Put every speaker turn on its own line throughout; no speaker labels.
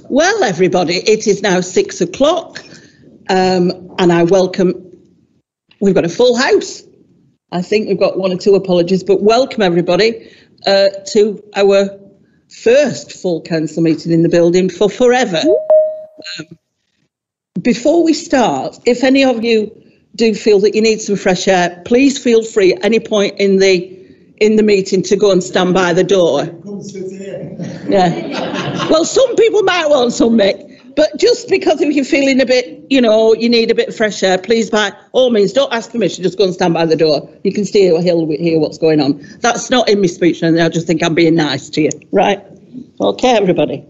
Well, everybody, it is now 6 o'clock, and I welcome, we've got a full house. I think we've got one or two apologies, but welcome everybody to our first full council meeting in the building for forever. Before we start, if any of you do feel that you need some fresh air, please feel free at any point in the meeting to go and stand by the door. Yeah. Well, some people might want some, Mick, but just because if you're feeling a bit, you know, you need a bit of fresh air, please by all means don't ask permission, just go and stand by the door. You can still hear what's going on. That's not in my speech, and I just think I'm being nice to you, right? Okay, everybody.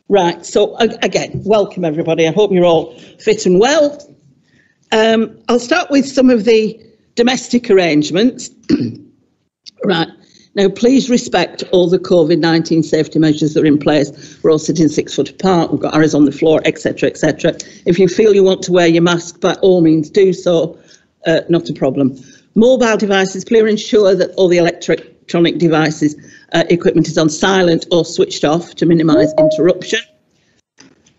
Right, so again, welcome everybody. I hope you're all fit and well. I'll start with some of the domestic arrangements. Right, now please respect all the COVID-19 safety measures that are in place. We're all sitting 6 foot apart, we've got arrows on the floor, etc, etc. If you feel you want to wear your mask, by all means do so, not a problem. Mobile devices, please ensure that all the electronic devices equipment is on silent or switched off to minimise interruption.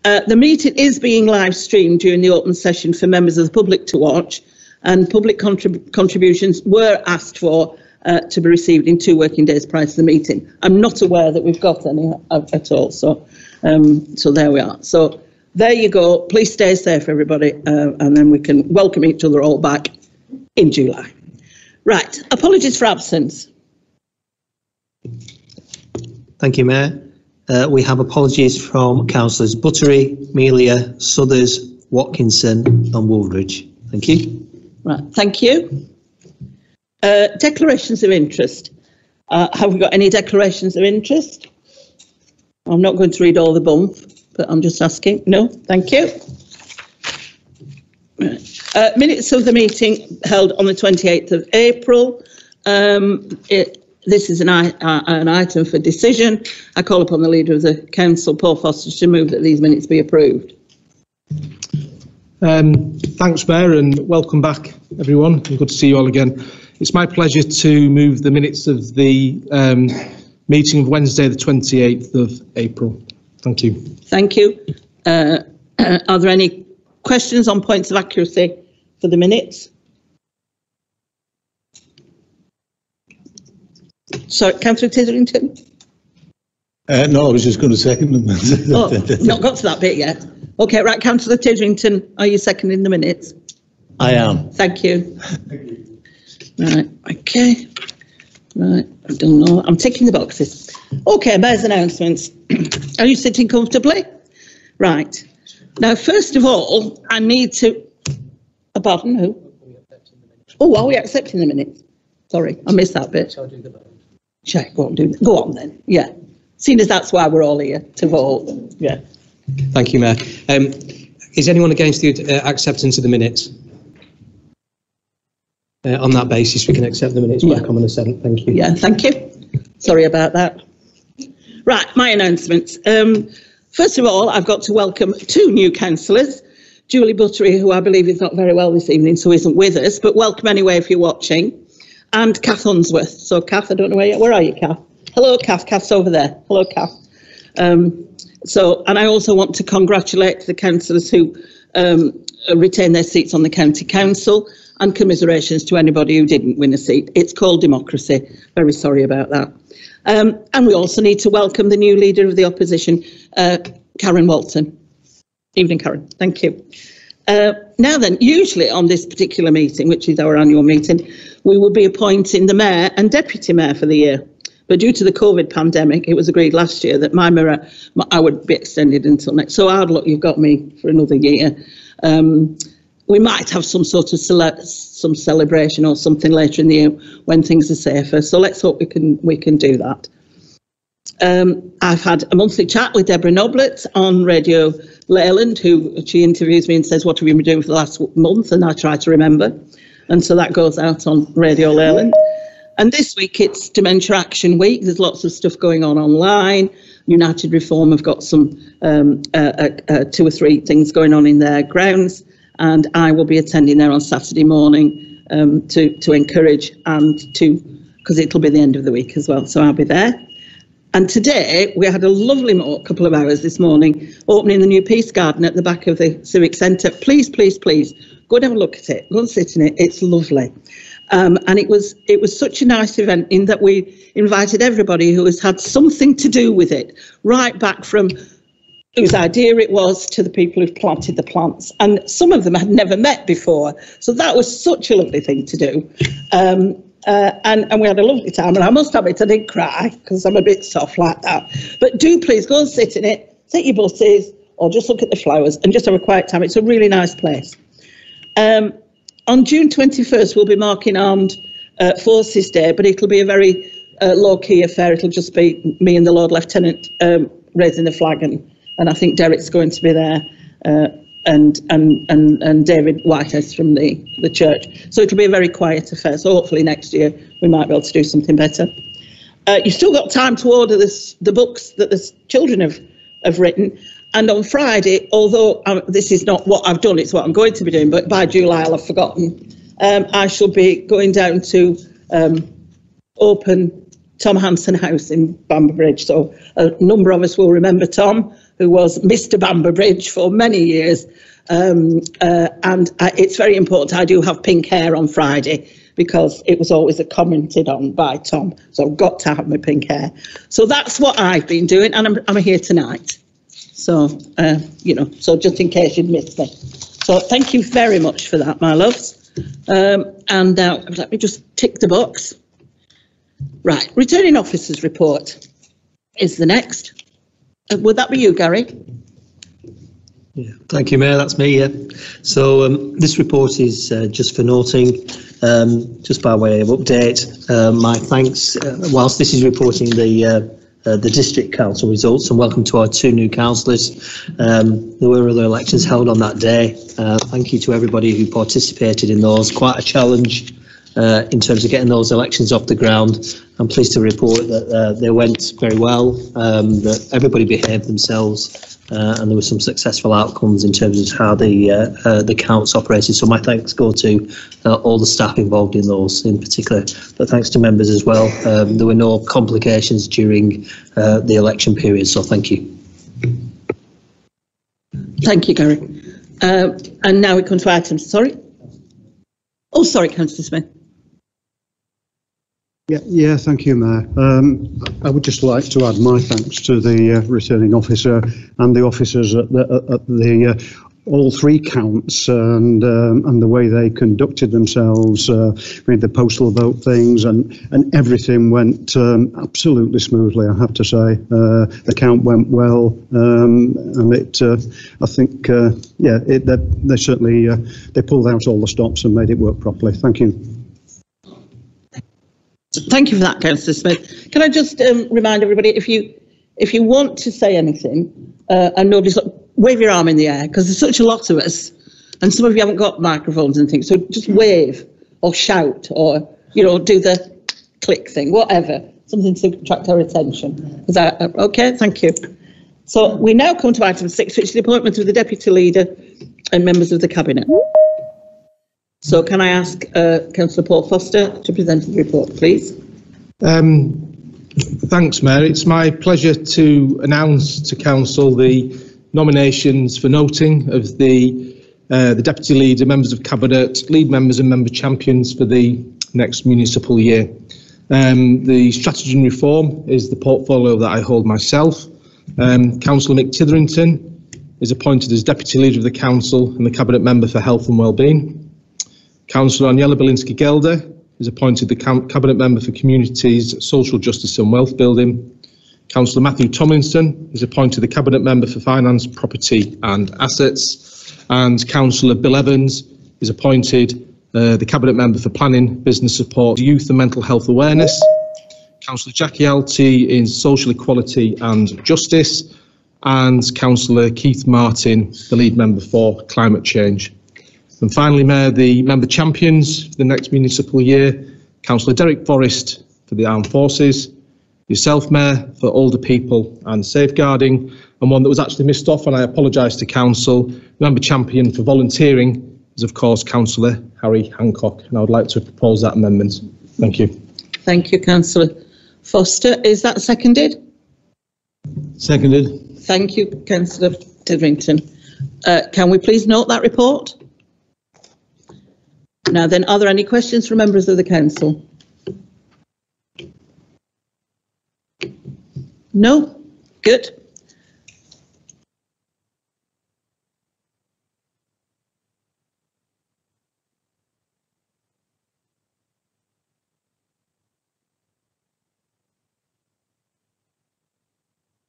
The meeting is being live streamed during the open session for members of the public to watch, and public contributions were asked for to be received in 2 working days prior to the meeting. I'm not aware that we've got any at all, so there we are. So there you go. Please stay safe, everybody, and then we can welcome each other all back in July. Right, apologies for absence.
Thank you, Mayor. We have apologies from Councillors Buttery, Melia, Suthers, Watkinson and Wooldridge. Thank you.
Right, thank you. Declarations of interest. Have we got any declarations of interest? I'm not going to read all the bump, but I'm just asking. No, thank you. Right. Minutes of the meeting held on the 28th of April. This is an item for decision. I call upon the Leader of the Council, Paul Foster, to move that these minutes be approved.
Thanks, Mayor, and welcome back, everyone. Good to see you all again. It's my pleasure to move the minutes of the meeting of Wednesday, the 28th of April. Thank you. Thank you.
Are there any questions on points of accuracy for the minutes? Sorry, Councillor Titherington?
No, I was just going to second them.
Oh, not got to that bit yet. Okay, right, Councillor Titherington, are you seconding the minutes?
I am.
Thank you. Thank you. Right, okay. Right, I don't know. I'm ticking the boxes. Okay, Mayor's announcements. Are you sitting comfortably? Right. Now, first of all, I need to... Pardon, who? Oh, are we accepting the minutes? Sorry, I missed that bit. Check, go on then. Yeah. Seeing as that's why we're all here, to vote. Yeah.
Thank you, Mayor. Is anyone against the acceptance of the minutes? On that basis, we can accept the minutes back on the 7th. Thank you.
Yeah, thank you. Sorry about that. Right, my announcements. First of all, I've got to welcome 2 new councillors. Julie Buttery, who I believe is not very well this evening, so isn't with us, but welcome anyway if you're watching. And Kath Unsworth. So, Kath, I don't know where are you, Kath? Hello, Kath. Kath's over there. Hello, Kath. And I also want to congratulate the councillors who retained their seats on the county council, and commiserations to anybody who didn't win a seat. It's called democracy. Very sorry about that. And we also need to welcome the new Leader of the Opposition, Karen Walton. Evening, Karen. Thank you. Now then, usually on this particular meeting, which is our annual meeting, we will be appointing the Mayor and Deputy Mayor for the year. But due to the COVID pandemic, it was agreed last year that I would be extended until next. So hard luck, you've got me for another year. We might have some sort of some celebration or something later in the year when things are safer. So let's hope we can do that. I've had a monthly chat with Deborah Noblett on Radio Leyland, she interviews me and says, what have you been doing for the last month? And I try to remember. And so that goes out on Radio Leyland. And this week it's Dementia Action Week. There's lots of stuff going on online. United Reform have got some 2 or 3 things going on in their grounds. And I will be attending there on Saturday morning to encourage and because it'll be the end of the week as well. So I'll be there. And today we had a lovely couple of hours this morning opening the new Peace Garden at the back of the Civic Centre. Please, please, please go and have a look at it. Go and sit in it. It's lovely. And it was such a nice event in that we invited everybody who has had something to do with it, right back from whose idea it was to the people who've planted the plants. And some of them had never met before. So that was such a lovely thing to do. And we had a lovely time. And I must admit, I did cry because I'm a bit soft like that. But do please go and sit in it, take your buses, or just look at the flowers and just have a quiet time. It's a really nice place. On June 21st, we'll be marking Armed Forces Day, but it'll be a very low-key affair. It'll just be me and the Lord Lieutenant raising the flag, and I think Derek's going to be there, and David Whitehouse from the church. So it'll be a very quiet affair. So hopefully next year we might be able to do something better. You've still got time to order the books that the children have written. And on Friday, although this is not what I've done, it's what I'm going to be doing, but by July I'll have forgotten, I shall be going down to open Tom Hanson House in Bamber Bridge. So a number of us will remember Tom, who was Mr. Bamber Bridge for many years. It's very important. I do have pink hair on Friday because it was always commented on by Tom. So I've got to have my pink hair. So that's what I've been doing, and I'm here tonight. So, so just in case you'd missed me. So thank you very much for that, my loves. And now let me just tick the box. Right, returning officers report is the next. Would that be you, Gary?
Yeah, thank you, Mayor. That's me. Yeah. So this report is just for noting, just by way of update. My thanks. Whilst this is reporting the district council results, and welcome to our 2 new councillors. There were other elections held on that day. Thank you to everybody who participated in those. Quite a challenge in terms of getting those elections off the ground. I'm pleased to report that they went very well, that everybody behaved themselves, and there were some successful outcomes in terms of how the counts operated. So my thanks go to all the staff involved in those in particular, but thanks to members as well. There were no complications during the election period, so thank you.
Thank you, Gary. And now we come to items. Sorry? Oh, sorry, Councillor Smith.
Yeah, thank you, Mayor. I would just like to add my thanks to the returning officer and the officers at the all 3 counts, and the way they conducted themselves with the postal vote things, and everything went absolutely smoothly, I have to say. The count went well, and it I think they certainly they pulled out all the stops and made it work properly. Thank you.
Thank you for that, Councillor Smith. Can I just remind everybody, if you want to say anything and nobody's, wave your arm in the air, because there's such a lot of us, and some of you haven't got microphones and things, so just wave or shout or do the click thing, whatever, something to attract our attention. Is that okay? Thank you. So we now come to item 6, which is the appointment of the deputy leader and members of the cabinet. So can I ask Councillor Paul Foster to present his report, please?
Thanks, Mayor. It's my pleasure to announce to Council the nominations for noting of the Deputy Leader, members of Cabinet, lead members and member champions for the next municipal year. The strategy and reform is the portfolio that I hold myself. Councillor Mick Titherington is appointed as Deputy Leader of the Council and the Cabinet Member for Health and Wellbeing. Councillor Aniela Belinsky-Gelder is appointed the Cabinet Member for Communities, Social Justice and Wealth Building. Councillor Matthew Tomlinson is appointed the Cabinet Member for Finance, Property and Assets. And Councillor Bill Evans is appointed the Cabinet Member for Planning, Business Support, Youth and Mental Health Awareness. Councillor Jackie Alty in Social Equality and Justice. And Councillor Keith Martin, the lead member for Climate Change. And finally, Mayor, the member champions for the next municipal year, Councillor Derek Forrest for the Armed Forces, yourself, Mayor, for older people and safeguarding, and one that was actually missed off, and I apologise to Council, member champion for volunteering is, of course, Councillor Harry Hancock, and I would like to propose that amendment. Thank you.
Thank you, Councillor Foster. Is that seconded?
Seconded.
Thank you, Councillor Titherington. Can we please note that report? Now then, are there any questions from members of the council? No? Good.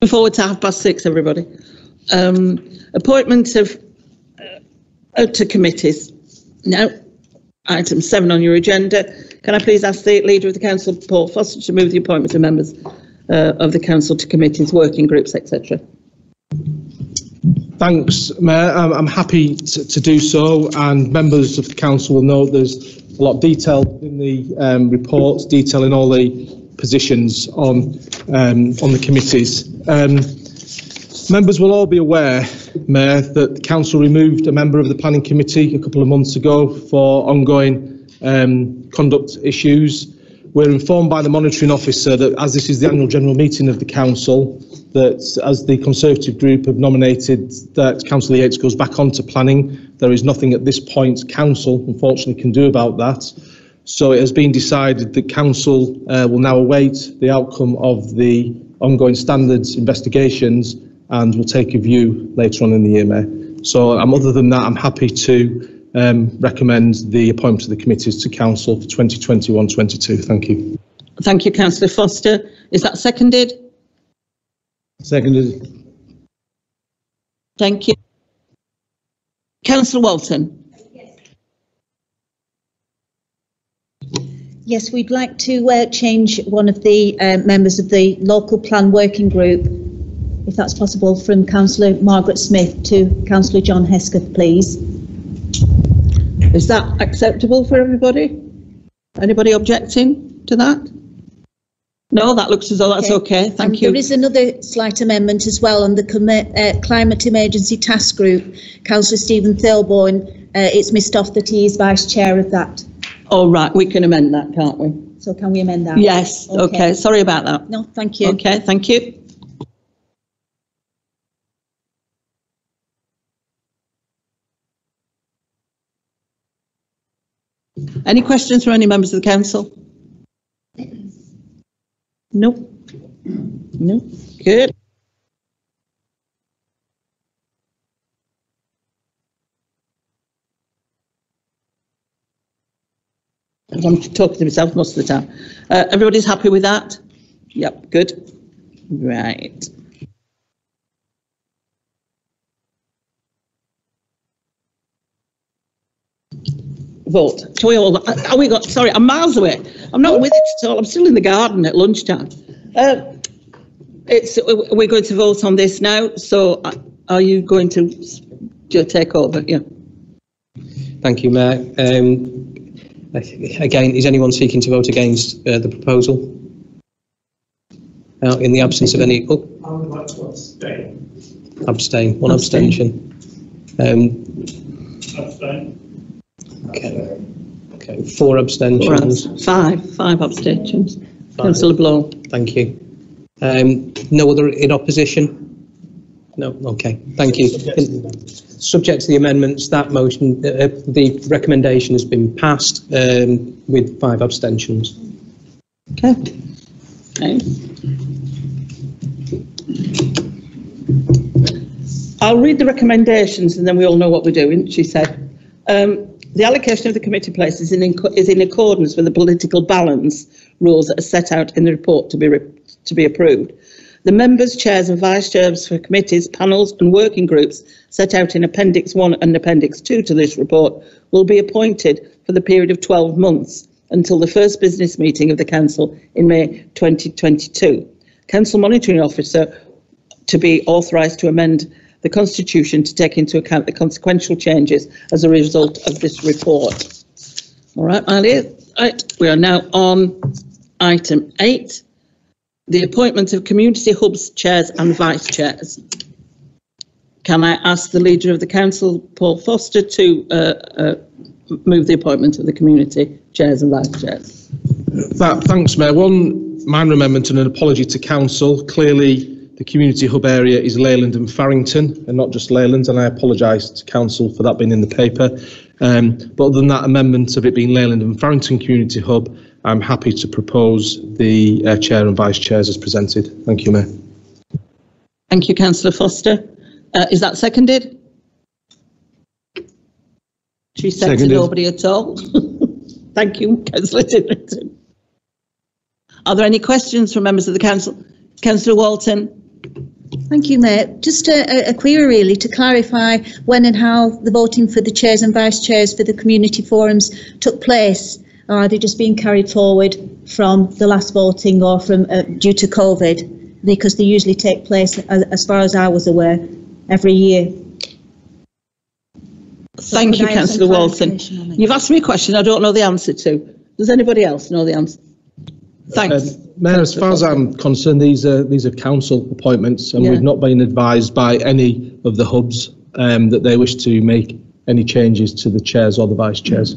Forward to 6:30, everybody. Appointment of to committees. Now, item 7 on your agenda. Can I please ask the Leader of the Council, Paul Foster, to move the appointment of members of the Council to committees, working groups, etc.
Thanks, Mayor. I'm happy to do so, and members of the Council will note there's a lot of detail in the reports, detailing all the positions on the committees. Members will all be aware, Mayor, that the Council removed a member of the Planning Committee a couple of months ago for ongoing conduct issues. We're informed by the Monitoring Officer that, as this is the annual general meeting of the Council, that as the Conservative group have nominated that Councillor Yates goes back onto planning, there is nothing at this point Council, unfortunately, can do about that. So it has been decided that Council will now await the outcome of the ongoing standards investigations and will take a view later on in the year, Mayor. So other than that, I'm happy to recommend the appointment of the committees to Council for 2021-22. Thank you.
Thank you, Councillor Foster. Is that seconded?
Seconded.
Thank you. Councillor Walton.
Yes, we'd like to change one of the members of the local plan working group, if that's possible, from Councillor Margaret Smith to Councillor John Hesketh, please.
Is that acceptable for everybody? Anybody objecting to that? No, that looks as though that's okay. Thank you.
There is another slight amendment as well on the Climate Emergency Task Group. Councillor Stephen Thilborn, it's missed off that he is Vice Chair of that.
All right, we can amend that, can't we?
So can we amend that?
Yes, okay. Sorry about that.
No, thank you.
Okay, thank you. Any questions from any members of the council? No. No. Good. I'm talking to myself most of the time. Everybody's happy with that? Yep, good. Right. Vote. Shall we all? Are we got? Sorry, I'm miles away. I'm not with it at all. I'm still in the garden at lunchtime. We're going to vote on this now. So, are you going to take over? Yeah.
Thank you, Mayor. Again, is anyone seeking to vote against the proposal? In the absence of any... Oh.
I would like to abstain.
Abstain. One abstention.
Abstain.
Okay. Okay. 4 abstentions.
Five abstentions. Councillor Blow.
Thank you. No other in opposition? No. Okay. Thank you. Subject to the amendments, that motion, the recommendation has been passed with 5 abstentions.
Okay. I'll read the recommendations and then we all know what we're doing, she said. The allocation of the committee places is in accordance with the political balance rules that are set out in the report to be approved. The members, chairs and vice chairs for committees, panels and working groups set out in Appendix 1 and Appendix 2 to this report will be appointed for the period of 12 months until the first business meeting of the Council in May 2022. Council Monitoring Officer to be authorised to amend the Constitution to take into account the consequential changes as a result of this report. All right, right, we are now on item 8. The appointment of community hubs chairs and vice chairs. Can I ask the Leader of the Council, Paul Foster, to move the appointment of the community chairs and vice chairs?
Thanks, Mayor. One minor amendment and an apology to Council. Clearly, the community hub area is Leyland and Farrington, and not just Leyland, and I apologise to council for that being in the paper. But other than that amendment of it being Leyland and Farrington Community Hub, I'm happy to propose the chair and vice chairs as presented. Thank you, Mayor.
Thank you, Councillor Foster. Is that seconded? She said to nobody at all. Thank you, Councillor Tidrington. Are there any questions from members of the council? Councillor Walton.
Thank you, Mayor. Just a query really to clarify when and how the voting for the chairs and vice chairs for the community forums took place. Are they just being carried forward from the last voting or from due to COVID? Because they usually take place, as far as I was aware, every year.
Thank you, Councillor Walton. You've asked me a question I don't know the answer to. Does anybody else know the answer? Thanks.
Mayor, as far as I'm concerned, these are council appointments, and we've not been advised by any of the hubs that they wish to make any changes to the chairs or the vice chairs.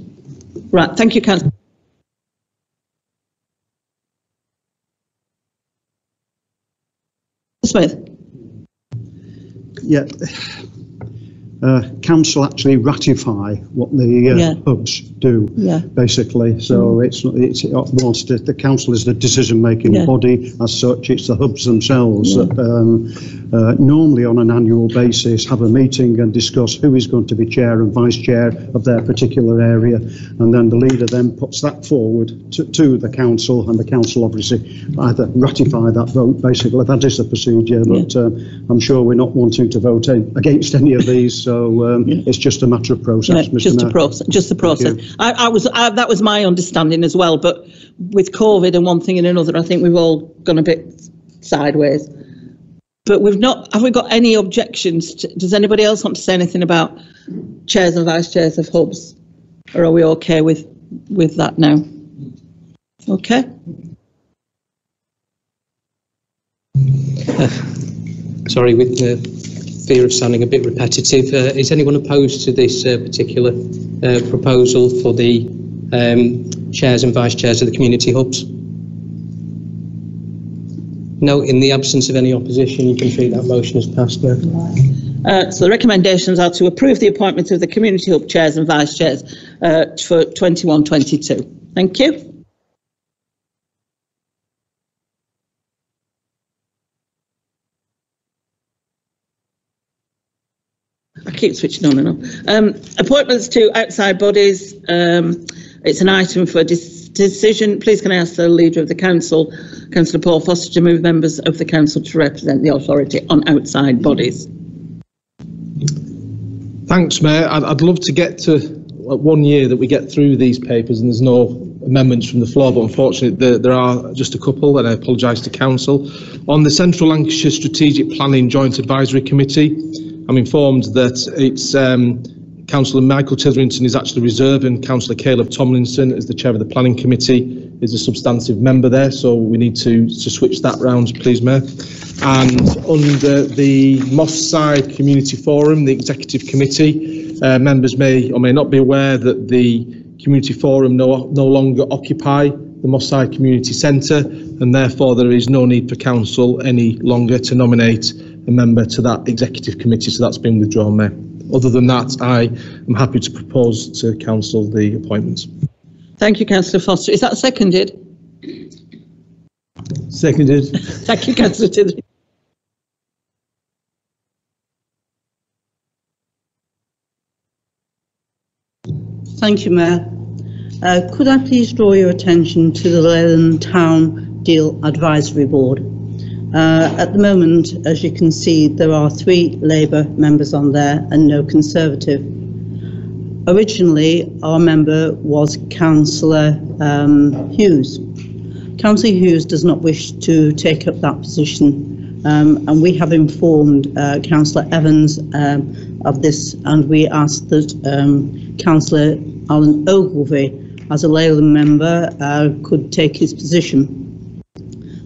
Right, thank you, Councillor. Smith.
Yeah. Council actually ratify what the hubs do, basically. So it's whilst the council is the decision-making body as such, it's the hubs themselves that normally on an annual basis have a meeting and discuss who is going to be chair and vice chair of their particular area, and then the leader then puts that forward to the council, and the council obviously either ratify that vote. Basically, that is the procedure. But I'm sure we're not wanting to vote against any of these. So it's just a matter of process, Mr.
Just
Mayor.
Just the process. That was my understanding as well. But with COVID and one thing and another, I think we've all gone a bit sideways. But have we got any objections? Does anybody else want to say anything about chairs and vice chairs of hubs, or are we okay with that now? Okay.
Sorry, with the fear of sounding a bit repetitive, is anyone opposed to this particular proposal for the chairs and vice chairs of the community hubs? No, in the absence of any opposition, you can treat that motion as passed now.
So the recommendations are to approve the appointment of the community hub chairs and vice chairs for 21-22. Thank you. I keep switching on and off. Appointments to outside bodies. It's an item for decision. Please can I ask the Leader of the Council, Councillor Paul Foster, to move members of the Council to represent the authority on outside bodies.
Thanks, Mayor. I'd love to get to 1 year that we get through these papers and there's no amendments from the floor, but unfortunately there are just a couple, and I apologise to Council. On the Central Lancashire Strategic Planning Joint Advisory Committee, I'm informed that it's Councillor Michael Tidrington is actually reserving Councillor Caleb Tomlinson as the chair of the Planning Committee is a substantive member there, so we need to switch that round, please, Mayor. And under the Moss Side Community Forum, the Executive Committee, members may or may not be aware that the Community Forum no longer occupy the Moss Side Community Centre, and therefore there is no need for Council any longer to nominate a member to that Executive Committee, so that's been withdrawn, Mayor. Other than that, I am happy to propose to Council the appointments.
Thank you, Councillor Foster. Is that seconded?
Seconded.
Thank you, Councillor Tidrington.
Thank you, Mayor. Could I please draw your attention to the Leyland Town Deal Advisory Board? At the moment, as you can see, there are 3 Labour members on there and no Conservative. Originally, our member was Councillor Hughes. Councillor Hughes does not wish to take up that position, and we have informed Councillor Evans of this, and we asked that Councillor Alan Ogilvie, as a Leyland member, could take his position.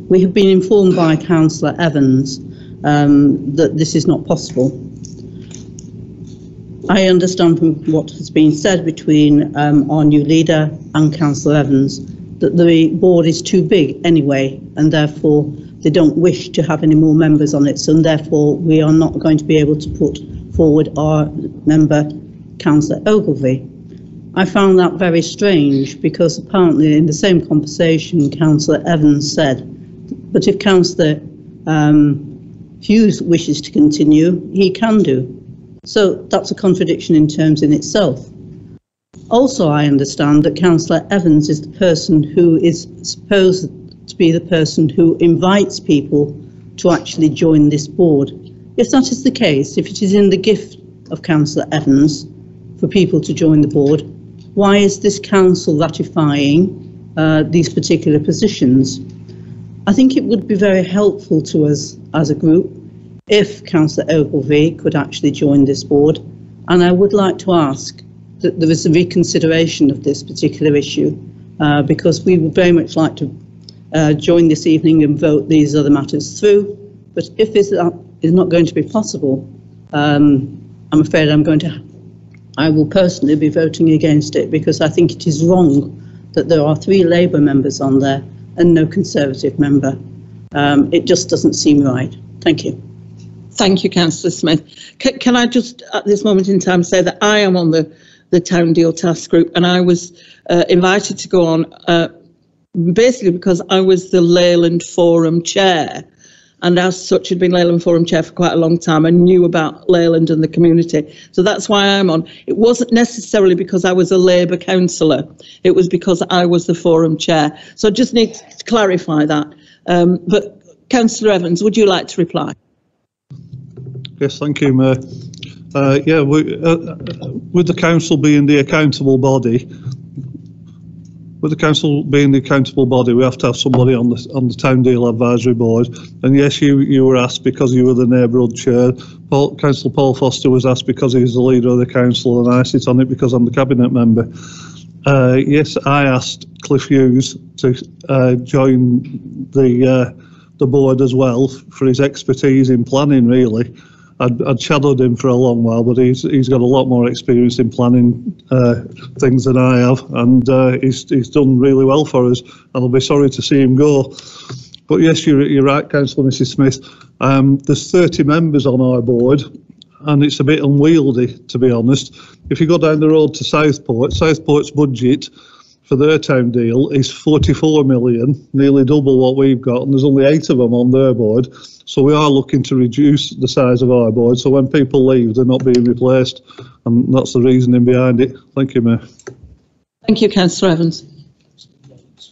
We have been informed by Councillor Evans that this is not possible. I understand from what has been said between our new leader and Councillor Evans that the board is too big anyway, and therefore they don't wish to have any more members on it, so therefore we are not going to be able to put forward our member, Councillor Ogilvie. I found that very strange because apparently in the same conversation Councillor Evans said, but if Councillor Hughes wishes to continue, he can do. So that's a contradiction in terms in itself. Also, I understand that Councillor Evans is the person who is supposed to be the person who invites people to actually join this board. If that is the case, if it is in the gift of Councillor Evans for people to join the board, why is this council ratifying these particular positions? I think it would be very helpful to us as a group if Councillor Ogilvie could actually join this board, and I would like to ask that there is a reconsideration of this particular issue because we would very much like to join this evening and vote these other matters through, but if this is not going to be possible, I'm afraid I will personally be voting against it because I think it is wrong that there are 3 Labour members on there and no Conservative member. It just doesn't seem right. Thank you.
Thank you, Councillor Smith. Can I just at this moment in time say that I am on the Town Deal Task Group, and I was invited to go on basically because I was the Leyland Forum Chair, and as such had been Leyland Forum Chair for quite a long time and knew about Leyland and the community. So that's why I'm on. It wasn't necessarily because I was a Labour councillor, it was because I was the Forum Chair. So I just need to clarify that. But Councillor Evans, would you like to reply?
Yes, thank you, Mayor. Yeah, with the council being the accountable body, we have to have somebody on the Town Deal Advisory Board. And yes, you were asked because you were the neighbourhood chair. Councillor Paul Foster was asked because he's the leader of the council, and I sit on it because I'm the cabinet member. Yes, I asked Cliff Hughes to join the board as well for his expertise in planning. Really, I'd shadowed him for a long while, but he's got a lot more experience in planning things than I have, and he's done really well for us. And I'll be sorry to see him go. But yes, you're right, Councillor Mrs. Smith. There's 30 members on our board, and it's a bit unwieldy, to be honest. If you go down the road to Southport's budget for their town deal is 44 million, nearly double what we've got, and there's only 8 of them on their board. So we are looking to reduce the size of our board, so when people leave, they're not being replaced, and that's the reasoning behind it. Thank you, Mayor.
Thank you, Councillor Evans.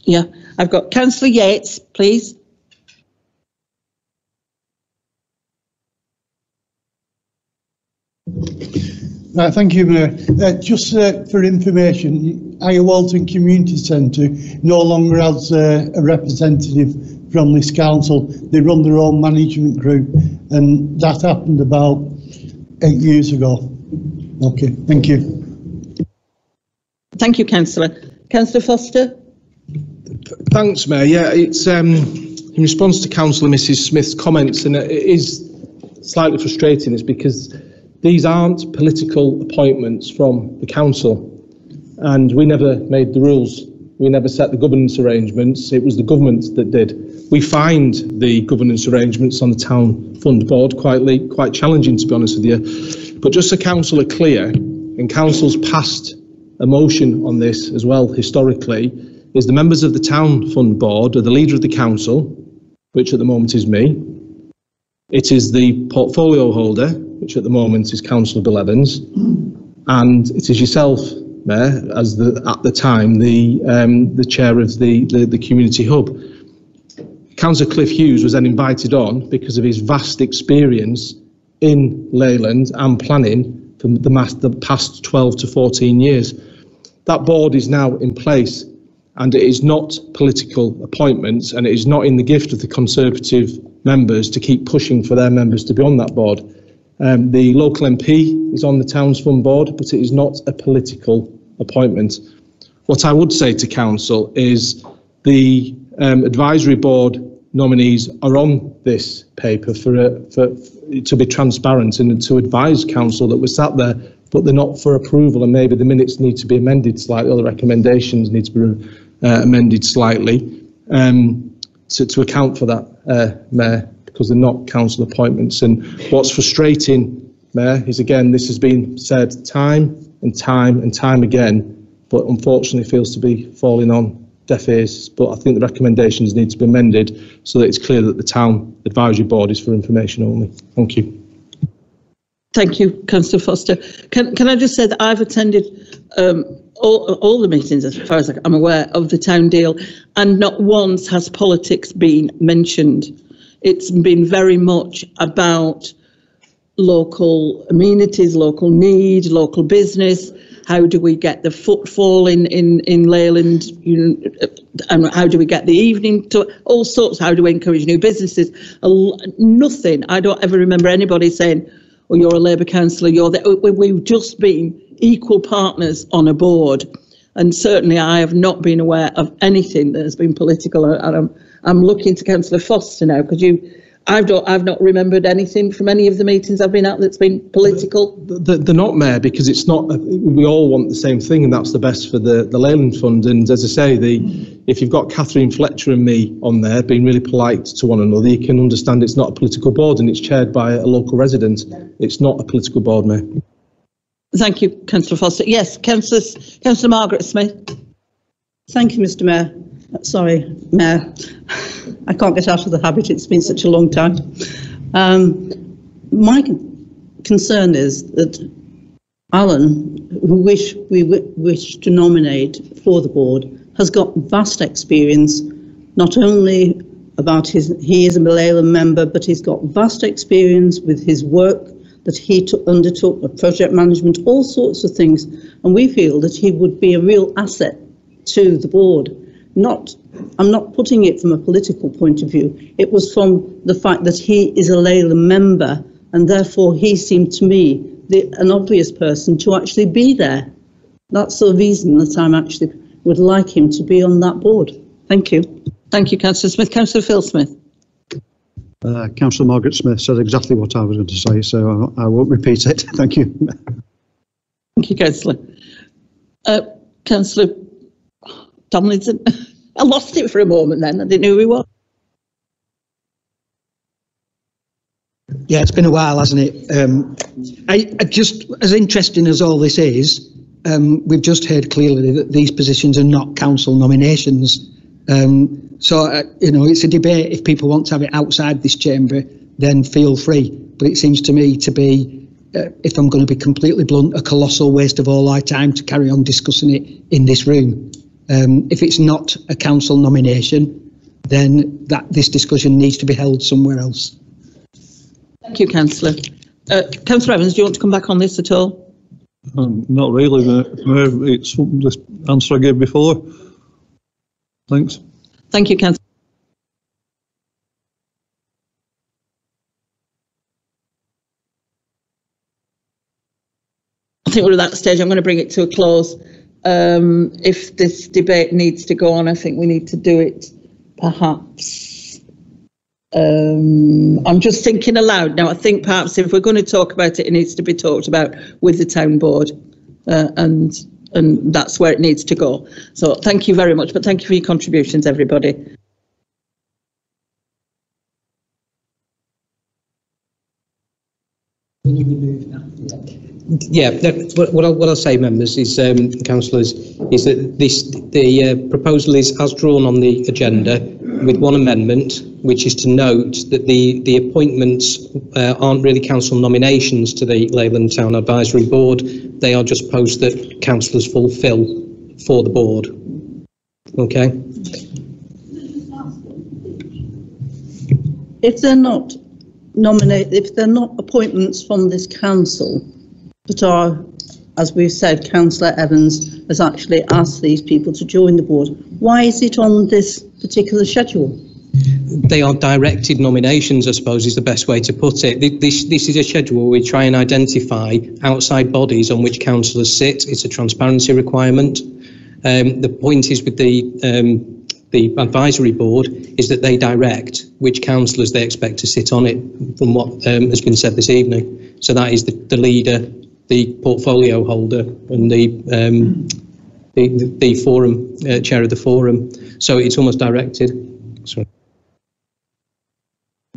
Yeah, I've got Councillor Yates, please.
Thank you, Mayor. Just for information, Higher Walton Community Centre no longer has a representative from this council. They run their own management group, and that happened about 8 years ago. Okay, thank you.
Thank you, Councillor. Councillor Foster.
Thanks, Mayor. Yeah, it's in response to Councillor Mrs. Smith's comments, and it is slightly frustrating, is because these aren't political appointments from the council, and we never made the rules. We never set the governance arrangements. It was the government that did. We find the governance arrangements on the Town Fund Board quite challenging, to be honest with you. But just so council are clear, and council's passed a motion on this as well historically, is the members of the Town Fund Board are the leader of the council, which at the moment is me. It is the portfolio holder, which at the moment is Councillor Bill Evans, and it is yourself, Mayor, as at the time the chair of the community hub. Councillor Cliff Hughes was then invited on because of his vast experience in Leyland and planning for the past 12 to 14 years. That board is now in place, and it is not political appointments, and it is not in the gift of the Conservative members to keep pushing for their members to be on that board. The local MP is on the Towns Fund Board, but it is not a political appointment. What I would say to council is the advisory board nominees are on this paper to be transparent and to advise council that we're sat there, but they're not for approval, and maybe the minutes need to be amended slightly, or the recommendations need to be amended slightly. to account for that, Mayor, because they're not council appointments. And what's frustrating, Mayor, is again, this has been said time and time and time again, but unfortunately feels to be falling on deaf ears. But I think the recommendations need to be amended so that it's clear that the town advisory board is for information only. Thank you.
Thank you, Councillor Foster. Can I just say that I've attended all the meetings, as far as I'm aware, of the town deal, and not once has politics been mentioned. It's been very much about local amenities, local need, local business. How do we get the footfall in Leyland? And how do we get the evening to all sorts? How do we encourage new businesses? Nothing. I don't ever remember anybody saying, "Oh, you're a Labour councillor." We've just been equal partners on a board, and certainly I have not been aware of anything that has been political. And I'm looking to Councillor Foster now, because I've not remembered anything from any of the meetings I've been at that's been political.
They're not, Mayor, because it's not. We all want the same thing, and that's the best for the Leyland Fund. And as I say, if you've got Catherine Fletcher and me on there being really polite to one another, you can understand it's not a political board and it's chaired by a local resident. It's not a political board, Mayor.
Thank you, Councillor Foster. Yes, Councillor Margaret Smith.
Thank you, Mr. Mayor. Sorry, Mayor. I can't get out of the habit. It's been such a long time. My concern is that Alan, who we wish to nominate for the board, has got vast experience, not only about he is a Leyland member, but he's got vast experience with his work that he undertook, project management, all sorts of things. And we feel that he would be a real asset to the board. I'm not putting it from a political point of view. It was from the fact that he is a Leyland member, and therefore he seemed to me an obvious person to actually be there. That's the reason that I'm actually would like him to be on that board. Thank you.
Thank you, Councillor Smith. Councillor Phil Smith.
Councillor Margaret Smith said exactly what I was going to say, so I won't repeat it. Thank you.
Thank you, Councillor. Councillor Tomlinson. I lost it for a moment then. I didn't know who he was.
Yeah, it's been a while, hasn't it? I just, as interesting as all this is, we've just heard clearly that these positions are not council nominations. So, it's a debate. If people want to have it outside this chamber, then feel free. But it seems to me to be, if I'm going to be completely blunt, a colossal waste of all our time to carry on discussing it in this room. If it's not a council nomination, then this discussion needs to be held somewhere else.
Thank you, Councillor. Councillor Evans, do you want to come back on this at all?
Not really, Mayor. It's the answer I gave before. Thanks.
Thank you, Councillor. I think we're at that stage. I'm going to bring it to a close. If this debate needs to go on, I think we need to do it perhaps. I'm just thinking aloud now. I think perhaps if we're going to talk about it, it needs to be talked about with the town board, and that's where it needs to go. So thank you very much, but thank you for your contributions, everybody.
Yeah, what I'll say, members, is councillors, is that the proposal is as drawn on the agenda, with one amendment, which is to note that the appointments aren't really council nominations to the Leyland Town Advisory Board. They are just posts that councillors fulfil for the board. Okay.
If they're not if they're not appointments from this council, but are, as we've said, Councillor Evans has actually asked these people to join the board, why is it on this particular schedule?
They are directed nominations, I suppose, is the best way to put it. This is a schedule where we try and identify outside bodies on which councillors sit. It's a transparency requirement. The point is with the advisory board is that they direct which councillors they expect to sit on it, from what has been said this evening. So that is the leader, the portfolio holder, and the forum chair of the forum. So it's almost directed. Sorry.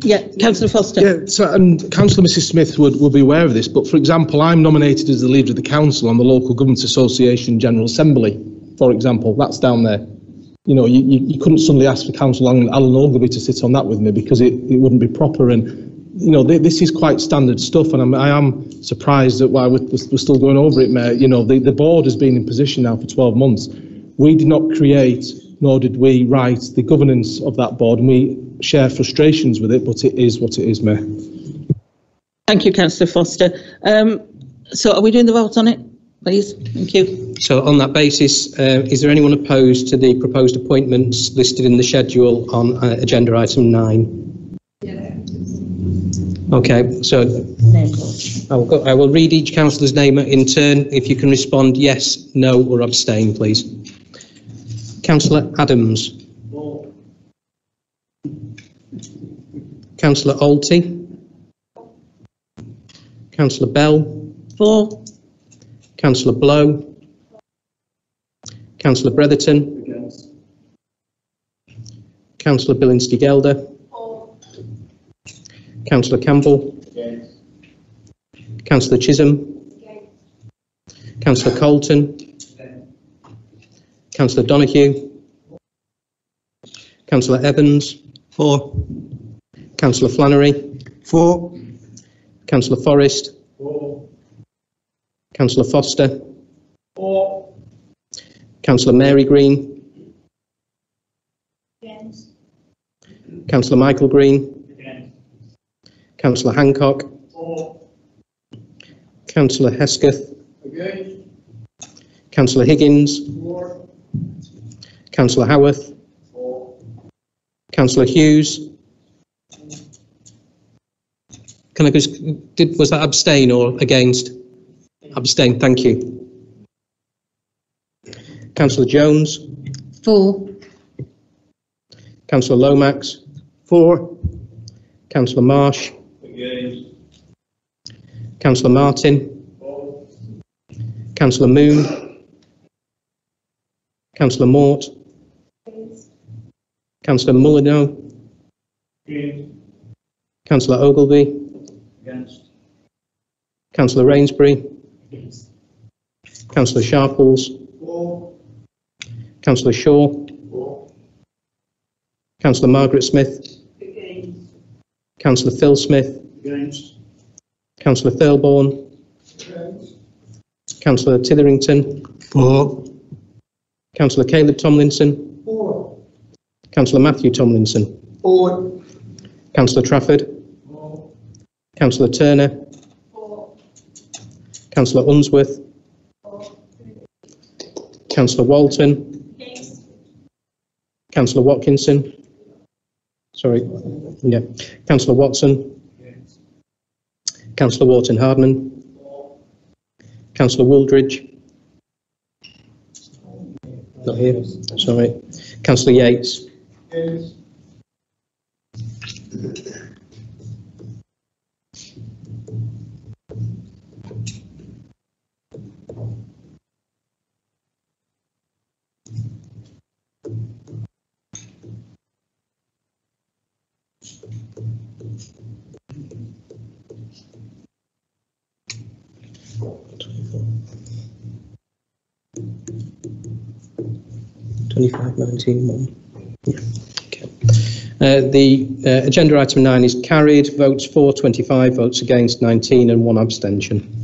Yeah, Councillor Foster.
Yeah, so, and Councillor Mrs Smith would be aware of this, but for example, I'm nominated as the leader of the council on the Local Government Association General Assembly, for example. That's down there. You know, you couldn't suddenly ask for Councillor Alan Ogilvie to sit on that with me because it wouldn't be proper. And, you know, this is quite standard stuff, and I am surprised at why we're still going over it, Mayor. You know, the board has been in position now for 12 months. We did not create, nor did we write the governance of that board, and we share frustrations with it, but it is what it is, Mayor.
Thank you, Councillor Foster. So are we doing the vote on it, please? Thank you.
So on that basis, is there anyone opposed to the proposed appointments listed in the schedule on agenda item 9? Yeah. Okay, so I will read each councillor's name in turn. If you can respond yes, no or abstain, please. Councillor Adams.
For.
Councillor Alty. Councillor Bell.
For.
Councillor Blow. Councillor Bretherton.
Against.
Councillor Bilinski-Gelder.
For.
Councillor Campbell.
Against.
Councillor Chisholm.
Against.
Councillor Colton. Councillor Donoghue. Councillor Evans.
For.
Councillor Flannery.
For.
Councillor Forrest.
For.
Councillor Foster.
For.
Councillor Mary Green.
Against.
Councillor Michael Green.
Against.
Councillor Hancock.
For.
Councillor Hesketh.
Against.
Councillor Higgins.
For.
Councillor Howarth.
For.
Councillor Hughes. Can I just, was that abstain or against? Abstain, thank you. Councillor Jones.
For.
Councillor Lomax.
For.
Councillor Marsh.
Against.
Councillor Martin.
For.
Councillor Moon. Councillor Mort. Councillor Mullineaux.
Against.
Councillor Ogilvie.
Against.
Councillor Rainsbury.
Against.
Councillor Sharples.
For.
Councillor Shaw.
For.
Councillor Margaret Smith.
Against.
Councillor Phil Smith.
Against.
Councillor Thirlbourne.
Against.
Councillor Titherington.
For.
Councillor Caleb Tomlinson.
For.
Councillor Matthew Tomlinson.
For.
Councillor Trafford.
For.
Councillor Turner.
For.
Councillor Unsworth. Councillor Walton.
Against.
Councillor Watkinson. Sorry. Yeah. Councillor Watson.
Against.
Councillor Wharton Hardman.
For.
Councillor Wooldridge. Not here. Sorry. Councillor Yates.
Against.
Yeah. Okay. The agenda item 9 is carried. Votes for 25, votes against 19 and 1 abstention.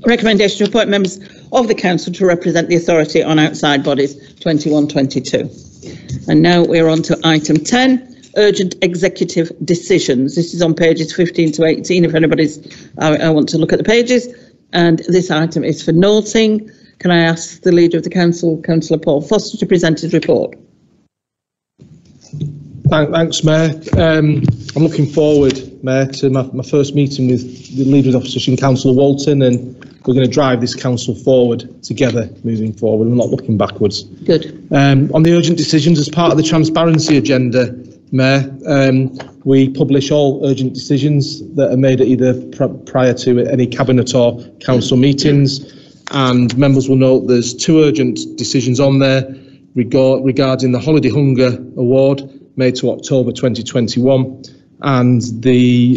Recommendation to appoint members of the council to represent the authority on outside bodies 21-22. And now we're on to item 10, urgent executive decisions. This is on pages 15 to 18 if I want to look at the pages. And this item is for noting. Can I ask the leader of the council, Councillor Paul Foster, to present his report?
Thanks, Mayor. I'm looking forward, Mayor, to my first meeting with the leader of the opposition, Councillor Walton, and we're going to drive this council forward together, moving forward. We're not looking backwards.
Good.
On the urgent decisions, as part of the transparency agenda, Mayor, we publish all urgent decisions that are made at either prior to any cabinet or council meetings, and members will note there's 2 urgent decisions on there. regarding the Holiday Hunger Award made to October 2021 and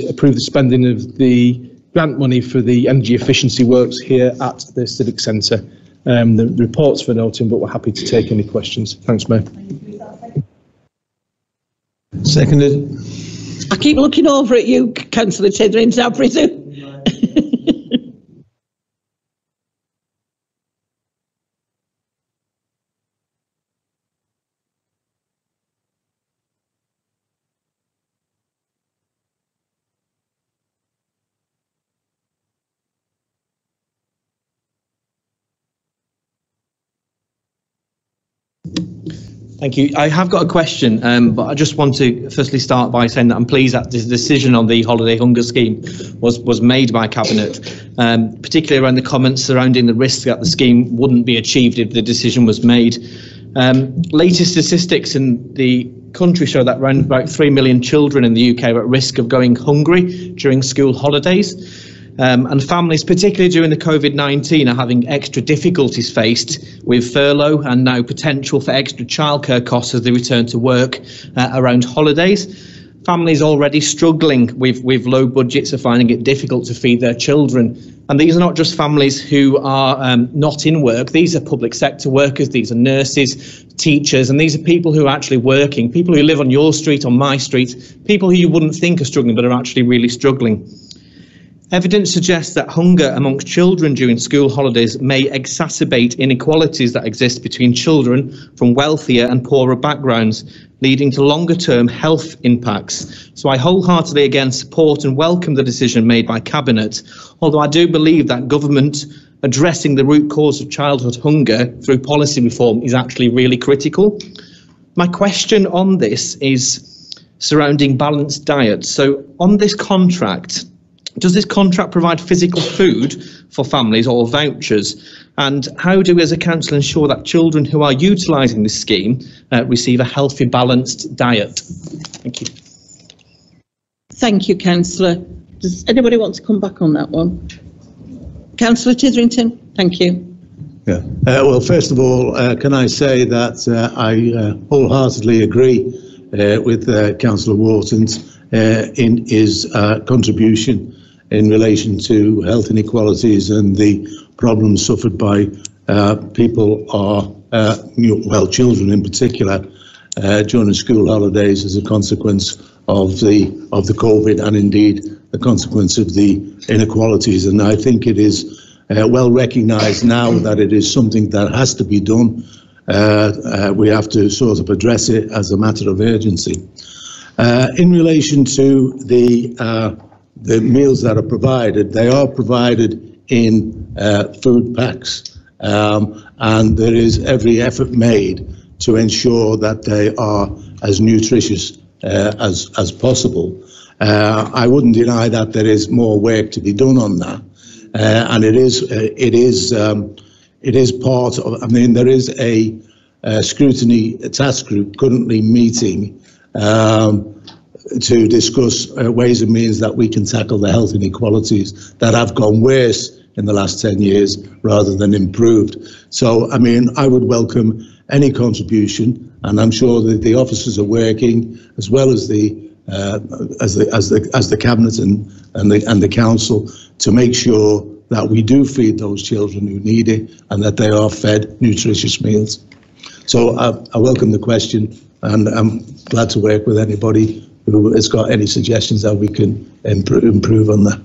approve the spending of the grant money for the energy efficiency works here at the Civic Centre. The report's for noting, but we're happy to take any questions. Thanks, Mayor.
Seconded.
I keep looking over at you, Councillor Titherington, I presume.
Thank you. I have got a question, but I just want to firstly start by saying that I'm pleased that this decision on the holiday hunger scheme was made by Cabinet, particularly around the comments surrounding the risk that the scheme wouldn't be achieved if the decision was made. Latest statistics in the country show that around about 3 million children in the UK are at risk of going hungry during school holidays. And families, particularly during the COVID-19, are having extra difficulties faced with furlough and now potential for extra childcare costs as they return to work around holidays. Families already struggling with low budgets are finding it difficult to feed their children. And these are not just families who are not in work. These are public sector workers, these are nurses, teachers, and these are people who are actually working, people who live on your street, on my street, people who you wouldn't think are struggling but are actually really struggling. Evidence suggests that hunger amongst children during school holidays may exacerbate inequalities that exist between children from wealthier and poorer backgrounds, leading to longer-term health impacts. So I wholeheartedly again support and welcome the decision made by Cabinet, although I do believe that government addressing the root cause of childhood hunger through policy reform is actually really critical. My question on this is surrounding balanced diets. So on this contract, does this contract provide physical food for families or vouchers? And how do we as a council ensure that children who are utilising this scheme receive a healthy, balanced diet? Thank you.
Thank you, Councillor. Does anybody want to come back on that one? Councillor Titherington, thank you.
Yeah. Well, first of all, can I say that I wholeheartedly agree with Councillor Wharton's in his contribution in relation to health inequalities and the problems suffered by people or children in particular during school holidays as a consequence of the COVID and indeed the consequence of the inequalities. And I think it is well recognised now that it is something that has to be done. We have to sort of address it as a matter of urgency. In relation to the meals that are provided, they are provided in food packs, and there is every effort made to ensure that they are as nutritious as possible. I wouldn't deny that there is more work to be done on that, and it is part of. I mean, there is a scrutiny task group currently meeting to discuss ways and means that we can tackle the health inequalities that have gone worse in the last 10 years rather than improved. So, I mean, I would welcome any contribution, and I'm sure that the officers are working as well as the cabinet and the council to make sure that we do feed those children who need it and that they are fed nutritious meals. So I welcome the question, and I'm glad to work with anybody who has got any suggestions that we can improve on that.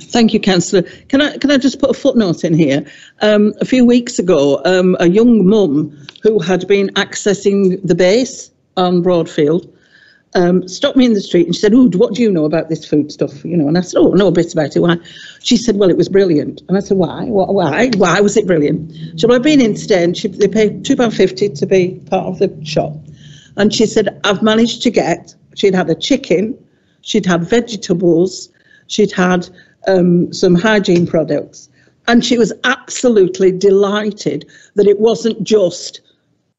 Thank you, Councillor. Can I just put a footnote in here? A few weeks ago, a young mum who had been accessing the base on Broadfield stopped me in the street and she said, "Oh, what do you know about this food stuff?" You know, and I said, "Oh, I know a bit about it." Why? She said, "Well, it was brilliant." And I said, "Why? Why was it brilliant?" She said, "Well, I've been in today and they pay £2.50 to be part of the shop." And she said, "I've managed to get," she'd had a chicken, she'd had vegetables, she'd had some hygiene products, and she was absolutely delighted that it wasn't just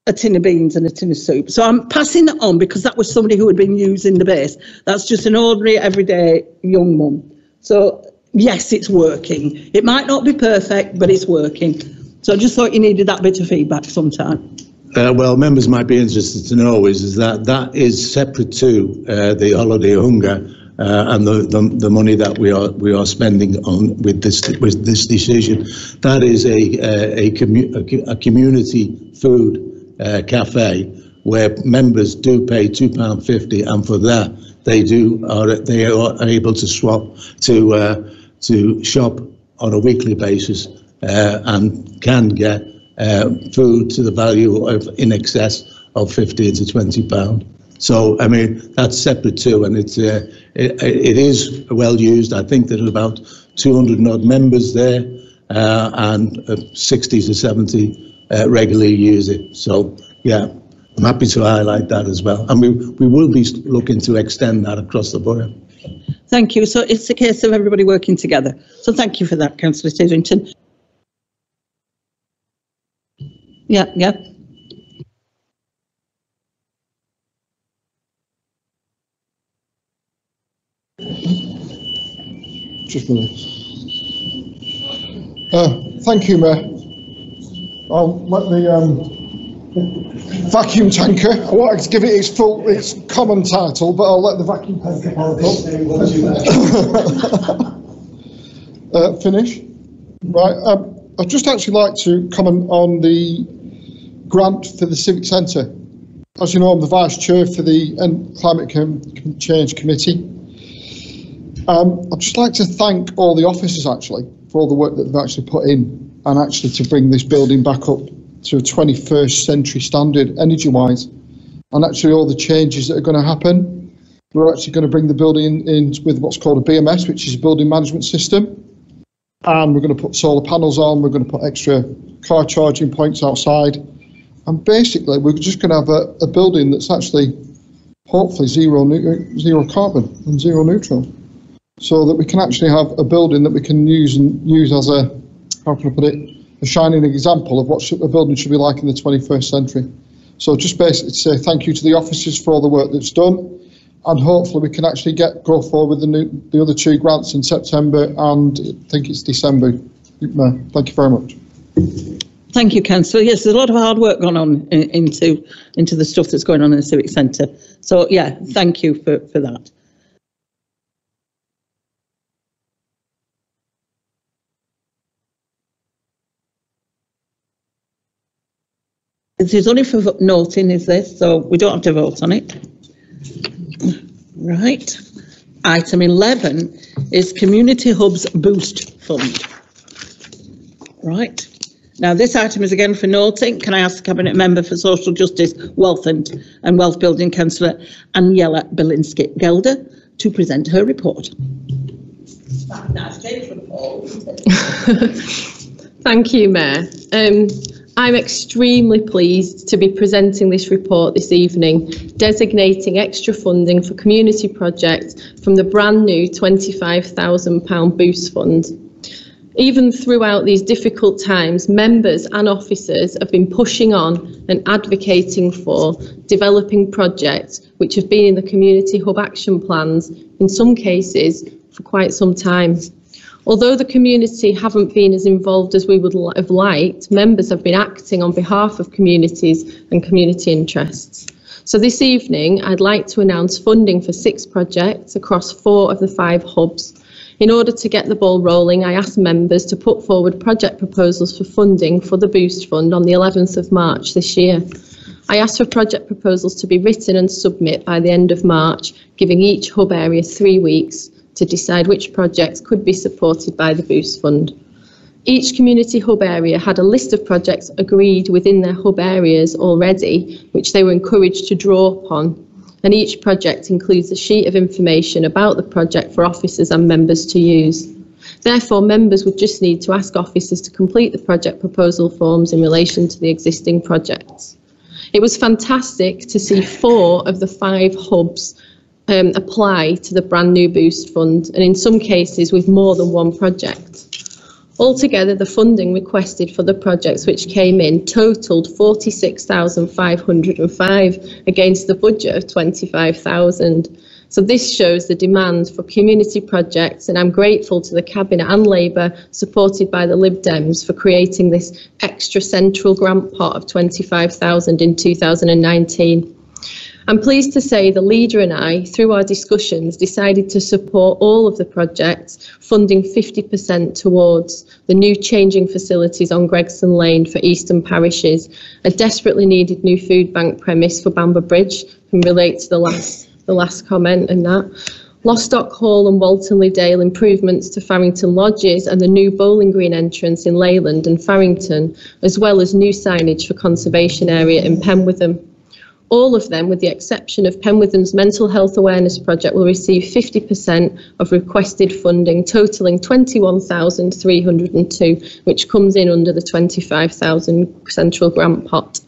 a tin of beans and a tin of soup. So I'm passing that on because that was somebody who had been using the base. That's just an ordinary, everyday young mum. So yes, it's working. It might not be perfect, but it's working. So I just thought you needed that bit of feedback sometime.
well, members might be interested to know is that is separate to the holiday hunger and the money that we are spending on with this decision. That is a community food cafe where members do pay £2.50, and for that they are able to shop on a weekly basis and can get food to the value of in excess of £15 to £20. So I mean that's separate too, and it is well used. I think there are about 200 odd members there, and 60 to 70 regularly use it. So yeah, I'm happy to highlight that as well, and we will be looking to extend that across the borough.
Thank you. So it's a case of everybody working together. So thank you for that, Councillor Titterington. Yeah.
Just a minute. Thank you, Mayor. I'll let the vacuum tanker, I wanted to give it its common title, but I'll let the vacuum tanker finish. Right, I'd just actually like to comment on the grant for the Civic Centre. As you know, I'm the Vice Chair for the Climate Change Committee. I'd just like to thank all the officers actually for all the work that they've actually put in, and actually to bring this building back up to a 21st century standard energy-wise, and actually all the changes that are going to happen. We're actually going to bring the building in with what's called a BMS, which is a building management system, and we're going to put solar panels on, we're going to put extra car charging points outside, and basically we're just going to have a building that's actually hopefully zero carbon and zero neutral, so that we can actually have a building that we can use as a, how can I put it, a shining example of what a building should be like in the 21st century. So just basically to say thank you to the officers for all the work that's done, and hopefully we can actually go forward with the other two grants in September, and I think it's December. Thank you very much.
Thank you, Councillor. Yes, there's a lot of hard work gone on into the stuff that's going on in the Civic Centre. So yeah, thank you for that. This is only for noting, is this? So we don't have to vote on it. Right. Item 11 is Community Hubs Boost Fund. Right. Now this item is again for noting. Can I ask the Cabinet Member for Social Justice, Wealth and Wealth Building, Councillor Aniela Belinsky-Gelder, to present her report.
Thank you, Mayor. I'm extremely pleased to be presenting this report this evening, designating extra funding for community projects from the brand new £25,000 Boost Fund. Even throughout these difficult times, members and officers have been pushing on and advocating for developing projects which have been in the community hub action plans, in some cases for quite some time. Although the community haven't been as involved as we would have liked, members have been acting on behalf of communities and community interests. So this evening, I'd like to announce funding for 6 projects across 4 of the 5 hubs. In order to get the ball rolling, I asked members to put forward project proposals for funding for the Boost Fund on the 11th of March this year. I asked for project proposals to be written and submit by the end of March, giving each hub area 3 weeks to decide which projects could be supported by the Boost Fund. Each community hub area had a list of projects agreed within their hub areas already, which they were encouraged to draw upon, and each project includes a sheet of information about the project for officers and members to use. Therefore, members would just need to ask officers to complete the project proposal forms in relation to the existing projects. It was fantastic to see 4 of the 5 hubs apply to the brand new Boost Fund, and in some cases with more than one project. Altogether, the funding requested for the projects which came in totalled £46,505 against the budget of £25,000. So this shows the demand for community projects, and I'm grateful to the Cabinet and Labour, supported by the Lib Dems, for creating this extra central grant pot of £25,000 in 2019. I'm pleased to say the leader and I, through our discussions, decided to support all of the projects, funding 50% towards the new changing facilities on Gregson Lane for Eastern parishes, a desperately needed new food bank premise for Bamber Bridge, can relate to the last comment and that. Lostock Hall and Waltonley Dale improvements to Farrington Lodges and the new bowling green entrance in Leyland and Farrington, as well as new signage for conservation area in Penwitham. All of them, with the exception of Penwitham's Mental Health Awareness Project, will receive 50% of requested funding, totalling 21,302, which comes in under the 25,000 central grant pot.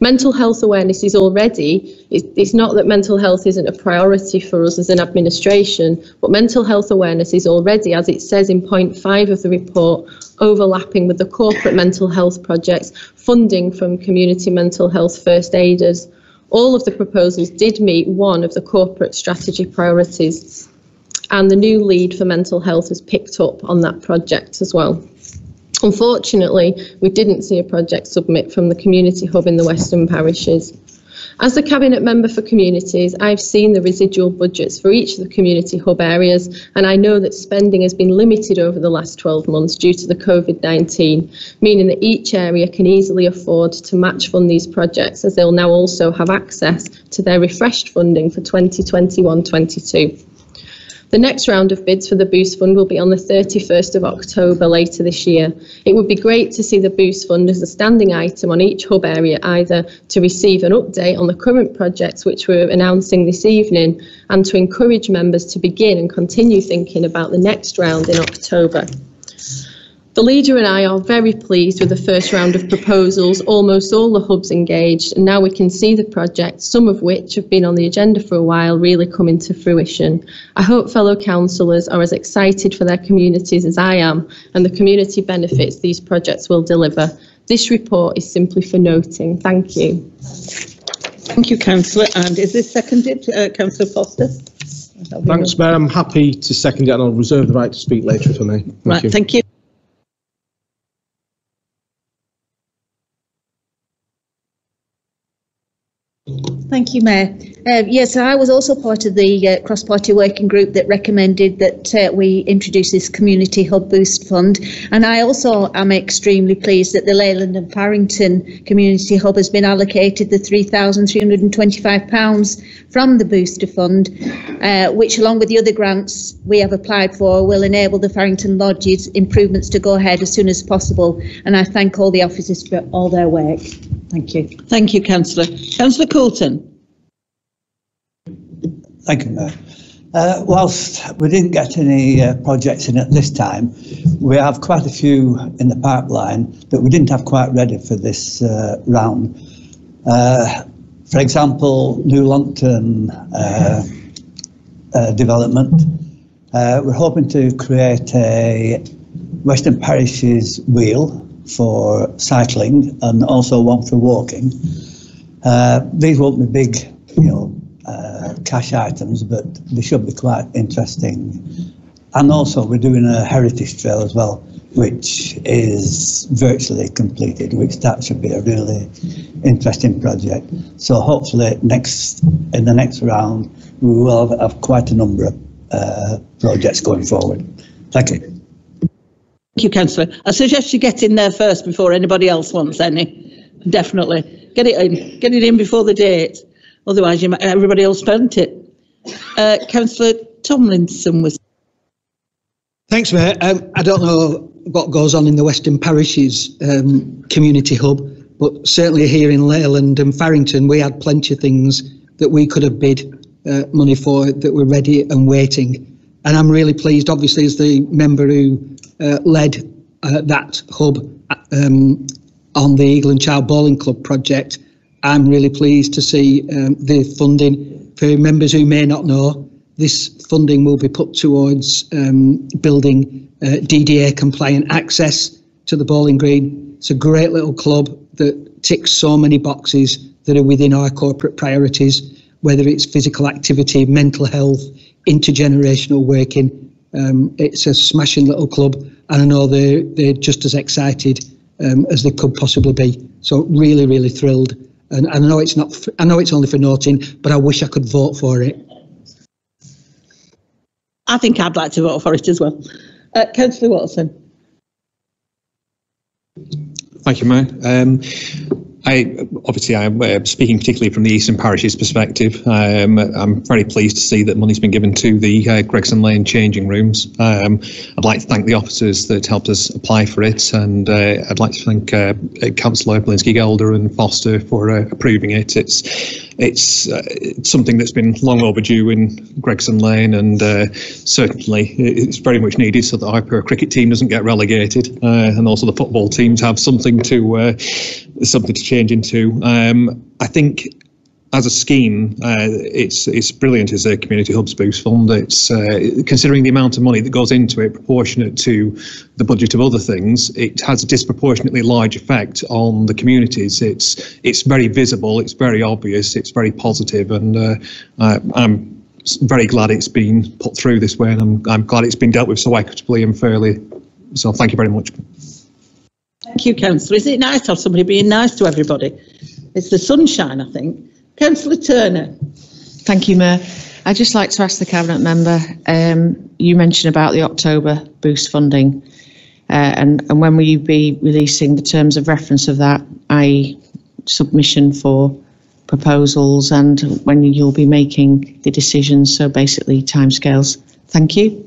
Mental health awareness is already, it's not that mental health isn't a priority for us as an administration, but mental health awareness is already, as it says in point 5 of the report, overlapping with the corporate mental health projects, funding from community mental health first aiders. All of the proposals did meet one of the corporate strategy priorities, and the new lead for mental health has picked up on that project as well. Unfortunately, we didn't see a project submit from the community hub in the Western parishes. As the Cabinet Member for Communities, I've seen the residual budgets for each of the community hub areas, and I know that spending has been limited over the last 12 months due to the COVID-19, meaning that each area can easily afford to match fund these projects, as they'll now also have access to their refreshed funding for 2021-22. The next round of bids for the Boost Fund will be on the 31st of October later this year. It would be great to see the Boost Fund as a standing item on each hub area, either to receive an update on the current projects which we're announcing this evening, and to encourage members to begin and continue thinking about the next round in October. The leader and I are very pleased with the first round of proposals, almost all the hubs engaged, and now we can see the projects, some of which have been on the agenda for a while, really coming to fruition. I hope fellow councillors are as excited for their communities as I am, and the community benefits these projects will deliver. This report is simply for noting. Thank you.
Thank you, Councillor. And is this seconded, Councillor Foster?
Thanks, Mayor. I'm happy to second it, and I'll reserve the right to speak later if I may.
Thank you.
Thank you, Mayor. Yes, I was also part of the cross-party working group that recommended that we introduce this Community Hub Boost Fund. And I also am extremely pleased that the Leyland and Farrington Community Hub has been allocated the £3,325 from the Booster Fund, which, along with the other grants we have applied for, will enable the Farrington Lodges improvements to go ahead as soon as possible. And I thank all the officers for all their work. Thank you.
Thank you, Councillor. Councillor Coulton.
Thank you, Mayor. Whilst we didn't get any projects in at this time, we have quite a few in the pipeline that we didn't have quite ready for this round. For example, New Longton development. We're hoping to create a Western Parishes wheel for cycling and also one for walking. These won't be big, cash items, but they should be quite interesting. And also we're doing a heritage trail as well, which is virtually completed, which that should be a really interesting project. So hopefully in the next round we will have quite a number of projects going forward. Thank you.
Thank you, Councillor. I suggest you get in there first before anybody else wants any. Definitely. Get it in before the date. Otherwise, everybody will spend it. Councillor Tomlinson was.
Thanks, Mayor. I don't know what goes on in the Western Parishes community hub, but certainly here in Leyland and Farrington, we had plenty of things that we could have bid money for that were ready and waiting. And I'm really pleased, obviously, as the member who led that hub on the Eagle and Child Bowling Club project. I'm really pleased to see the funding. For members who may not know, this funding will be put towards building DDA compliant access to the bowling green. It's a great little club that ticks so many boxes that are within our corporate priorities. whether it's physical activity, mental health, intergenerational working. It's a smashing little club, and I know they're just as excited as they could possibly be. So really, really thrilled. And I know it's not. I know it's only for noting, but I wish I could vote for it.
I think I'd like to vote for it as well. Councillor Watson.
Thank you, Mayor. I'm speaking particularly from the Eastern Parishes perspective. I'm very pleased to see that money's been given to the Gregson Lane changing rooms. I'd like to thank the officers that helped us apply for it, and I'd like to thank Councillor Blinsky-Gelder and Foster for approving it. It's something that's been long overdue in Gregson Lane, and certainly it's very much needed so that our cricket team doesn't get relegated, and also the football teams have something to change into. I think as a scheme, it's brilliant as a community hubs boost fund. It's considering the amount of money that goes into it proportionate to the budget of other things, it has a disproportionately large effect on the communities. It's very visible, it's very obvious, it's very positive, and I'm very glad it's been put through this way, and I'm glad it's been dealt with so equitably and fairly. So thank you very much.
Thank you, Councillor. Is it nice to have somebody being nice to everybody? It's the sunshine, I think. Councillor Turner.
Thank you, Mayor. I'd just like to ask the Cabinet member, you mentioned about the October boost funding, and when will you be releasing the terms of reference of that, i.e. submission for proposals, and when you'll be making the decisions, so basically timescales? Thank you.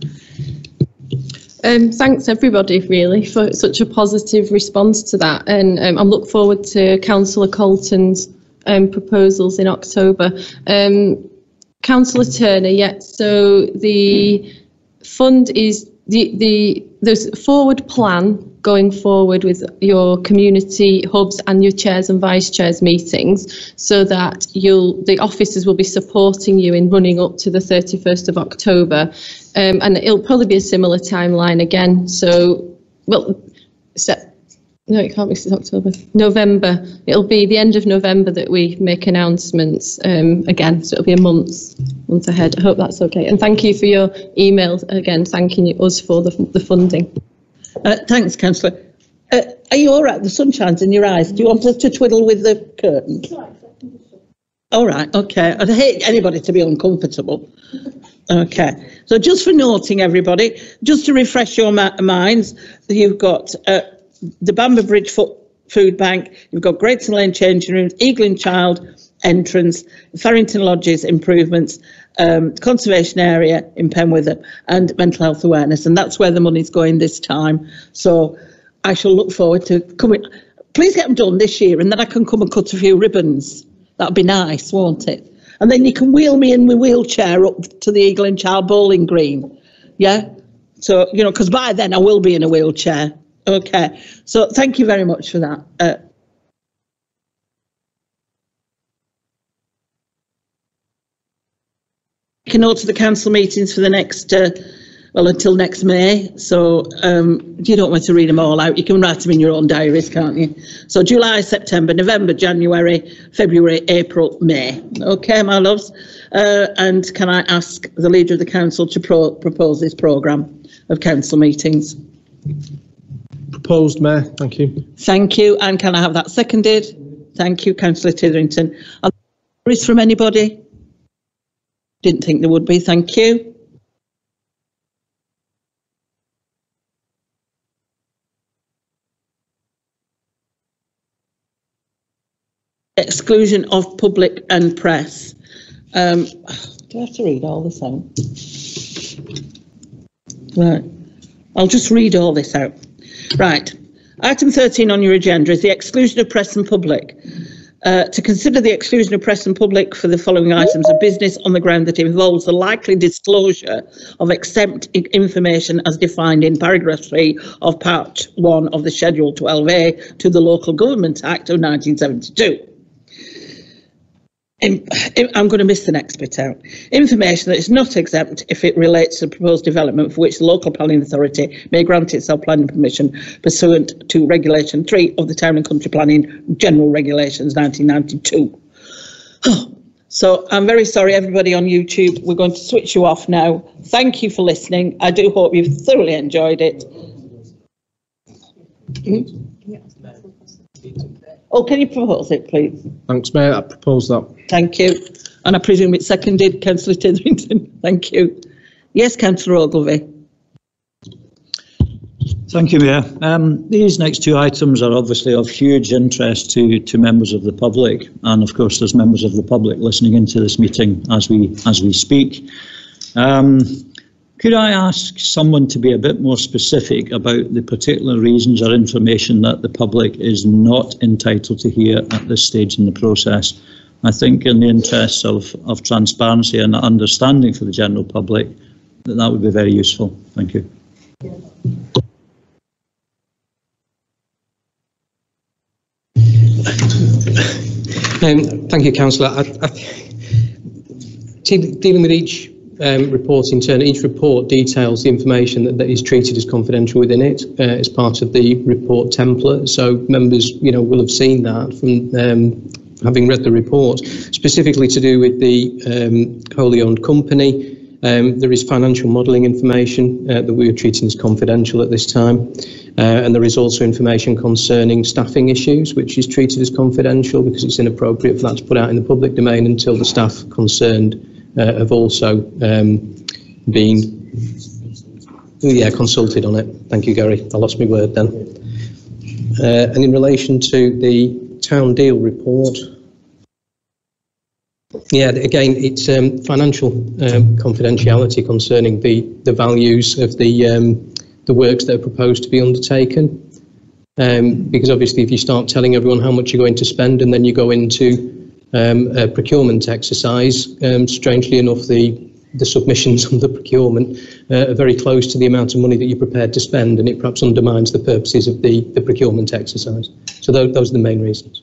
Thanks everybody really for such a positive response to that, and I look forward to Councillor Colton's proposals in October. Councillor Turner, so the fund is there's a forward plan going forward with your community hubs and your chairs and vice chairs meetings, so that the officers will be supporting you in running up to the 31st of October, and it'll probably be a similar timeline again. So, no, it can't be October. November. It'll be the end of November that we make announcements again. So it'll be a month ahead. I hope that's okay. And thank you for your email again, thanking us for the funding.
Thanks, Councillor. Are you all right? The sun shines in your eyes. Do you want us to twiddle with the curtain? All right, okay. I'd hate anybody to be uncomfortable. Okay. So just for noting, everybody, just to refresh your minds, you've got the Bamber Bridge Food Bank, you've got Gregson Lane changing rooms, Eagle and Child entrance, Farrington Lodges improvements, conservation area in Penwither, and mental health awareness, and that's where the money's going this time. So I shall look forward to coming. Please get them done this year, and then I can come and cut a few ribbons. That'd be nice, won't it? And then you can wheel me in my wheelchair up to the Eagle and Child bowling green. Yeah? So, you know, because by then I will be in a wheelchair. Okay. So thank you very much for that. You can note to the council meetings for the next, until next May. So you don't want to read them all out. You can write them in your own diaries, can't you? So July, September, November, January, February, April, May. Okay, my loves. And can I ask the Leader of the Council to propose this programme of council meetings?
Proposed, Mayor. Thank you.
Thank you. And can I have that seconded? Thank you, Councillor Titherington. Are there queries from anybody? Didn't think there would be. Thank you. Exclusion of public and press. Do I have to read all this out? Right. I'll just read all this out. Right. Item 13 on your agenda is the exclusion of press and public. To consider the exclusion of press and public for the following items of business on the ground that involves the likely disclosure of exempt information as defined in paragraph 3 of part 1 of the Schedule 12A to the Local Government Act of 1972. I'm going to miss the next bit out. Information that is not exempt if it relates to the proposed development for which the local planning authority may grant itself planning permission pursuant to Regulation 3 of the Town and Country Planning General Regulations 1992. Oh, So I'm very sorry, everybody on YouTube. We're going to switch you off now. Thank you for listening. I do hope you've thoroughly enjoyed it. Oh, can you propose it, please?
Thanks, Mayor. I propose that.
Thank you. And I presume it's seconded, Councillor Titherington. Thank you. Yes, Councillor Ogilvie.
Thank you, Mayor. These next two items are obviously of huge interest to members of the public, and of course there's members of the public listening into this meeting as we speak. Could I ask someone to be a bit more specific about the particular reasons or information that the public is not entitled to hear at this stage in the process? I think in the interests of transparency and understanding for the general public, that would be very useful. Thank you.
Thank you, Councillor. Dealing with each report in turn, each report details the information that is treated as confidential within it as part of the report template. So members, will have seen that from having read the report. Specifically to do with the wholly owned company, there is financial modelling information that we are treating as confidential at this time. And there is also information concerning staffing issues, which is treated as confidential because it's inappropriate for that to put out in the public domain until the staff concerned have also been consulted on it. Thank you, Gary. I lost my word then. And in relation to the town deal report, again, it's financial confidentiality concerning the values of the works that are proposed to be undertaken. Because obviously if you start telling everyone how much you're going to spend and then you go into a procurement exercise, strangely enough the submissions on the procurement are very close to the amount of money that you're prepared to spend, and it perhaps undermines the purposes of the procurement exercise. So those are the main reasons.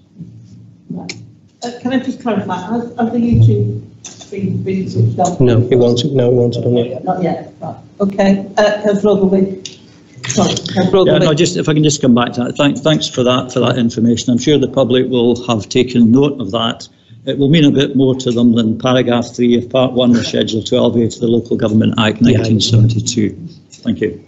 Can I just clarify, have the YouTube been switched off?
No, it won't on yet.
Not yet, right. Okay, Councillor Ogilvie.
Just if I can just come back to that. Thanks for that information. I'm sure the public will have taken note of that. It will mean a bit more to them than paragraph 3 of part 1 of Schedule 12A to the Local Government Act 1972. Thank you.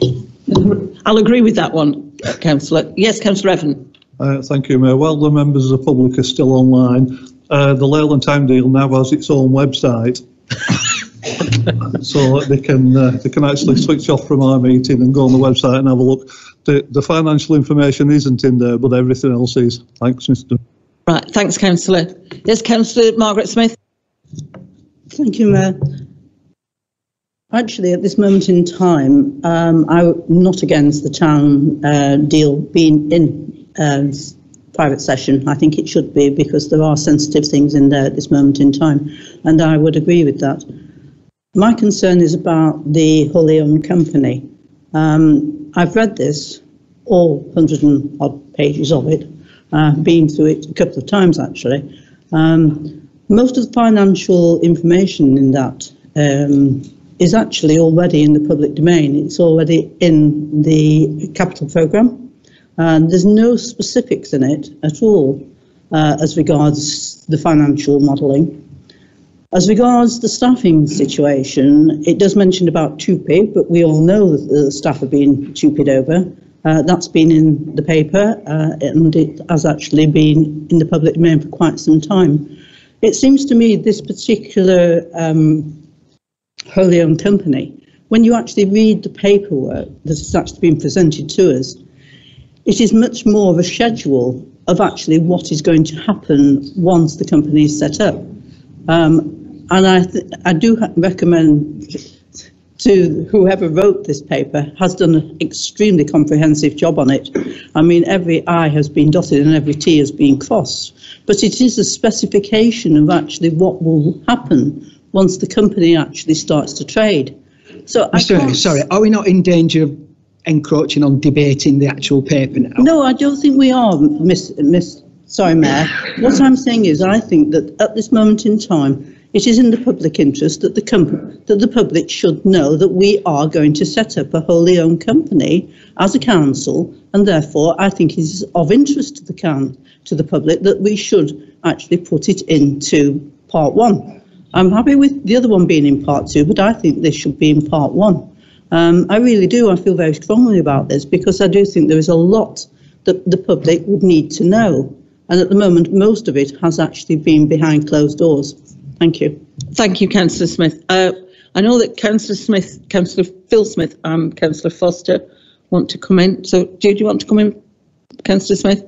I'll agree with that one, Councillor. Yes, Councillor Evan.
Thank you, Mayor. While the members of the public are still online, the Leyland Town Deal now has its own website. So they can actually switch off from our meeting and go on the website and have a look. The financial information isn't in there, but everything else is. Thanks, Mr.
Right, thanks, Councillor. Yes, Councillor Margaret Smith.
Thank you, Mayor. Actually, at this moment in time, I'm not against the town deal being in private session. I think it should be, because there are sensitive things in there at this moment in time, and I would agree with that. My concern is about the wholly owned company. I've read this, all 100 and odd pages of it, been through it a couple of times actually. Most of the financial information in that is actually already in the public domain. It's already in the capital programme. There's no specifics in it at all as regards the financial modelling. As regards the staffing situation, it does mention about 2p, but we all know that the staff have been 2p'd over. That's been in the paper and it has actually been in the public domain for quite some time. It seems to me this particular wholly owned company, when you actually read the paperwork that has actually been presented to us, it is much more of a schedule of actually what is going to happen once the company is set up. And I do recommend to whoever wrote this paper has done an extremely comprehensive job on it. I mean, every I has been dotted and every T has been crossed. But it is a specification of actually what will happen once the company actually starts to trade. So
Sorry, are we not in danger of encroaching on debating the actual paper now?
No, I don't think we are, Sorry, Mayor. What I'm saying is I think that at this moment in time, it is in the public interest that the public should know that we are going to set up a wholly owned company as a council, and therefore I think it is of interest to the public that we should actually put it into part one. I'm happy with the other one being in part two, but I think this should be in part one. I really do. I feel very strongly about this because I do think there is a lot that the public would need to know. And at the moment, most of it has actually been behind closed doors. Thank you.
Thank you, Councillor Smith. I know that Councillor Phil Smith and Councillor Foster want to come in. So do you want to come in, Councillor Smith?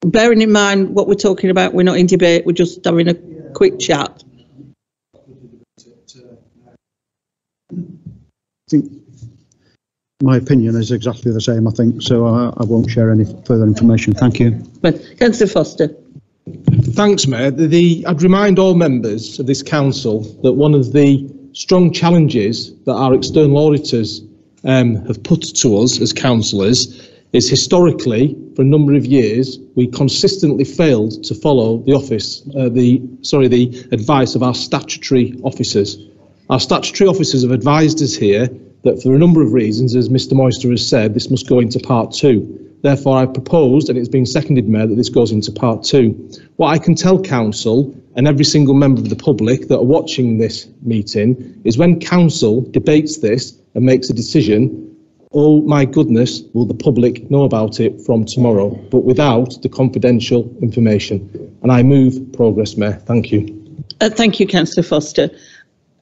Bearing in mind what we're talking about, we're not in debate, we're just having a quick chat.
I think my opinion is exactly the same, I think, so I won't share any further information. Thank you.
But Councillor Foster.
Thanks, Mayor. I'd remind all members of this council that one of the strong challenges that our external auditors have put to us as councillors is historically, for a number of years, we consistently failed to follow the advice of our statutory officers. Our statutory officers have advised us here that for a number of reasons, as Mr Moyster has said, this must go into part two. Therefore, I've proposed, and it's been seconded, Mayor, that this goes into part two. What I can tell Council and every single member of the public that are watching this meeting is when Council debates this and makes a decision, oh my goodness, will the public know about it from tomorrow, but without the confidential information. And I move progress, Mayor. Thank you.
Thank you, Councillor Foster.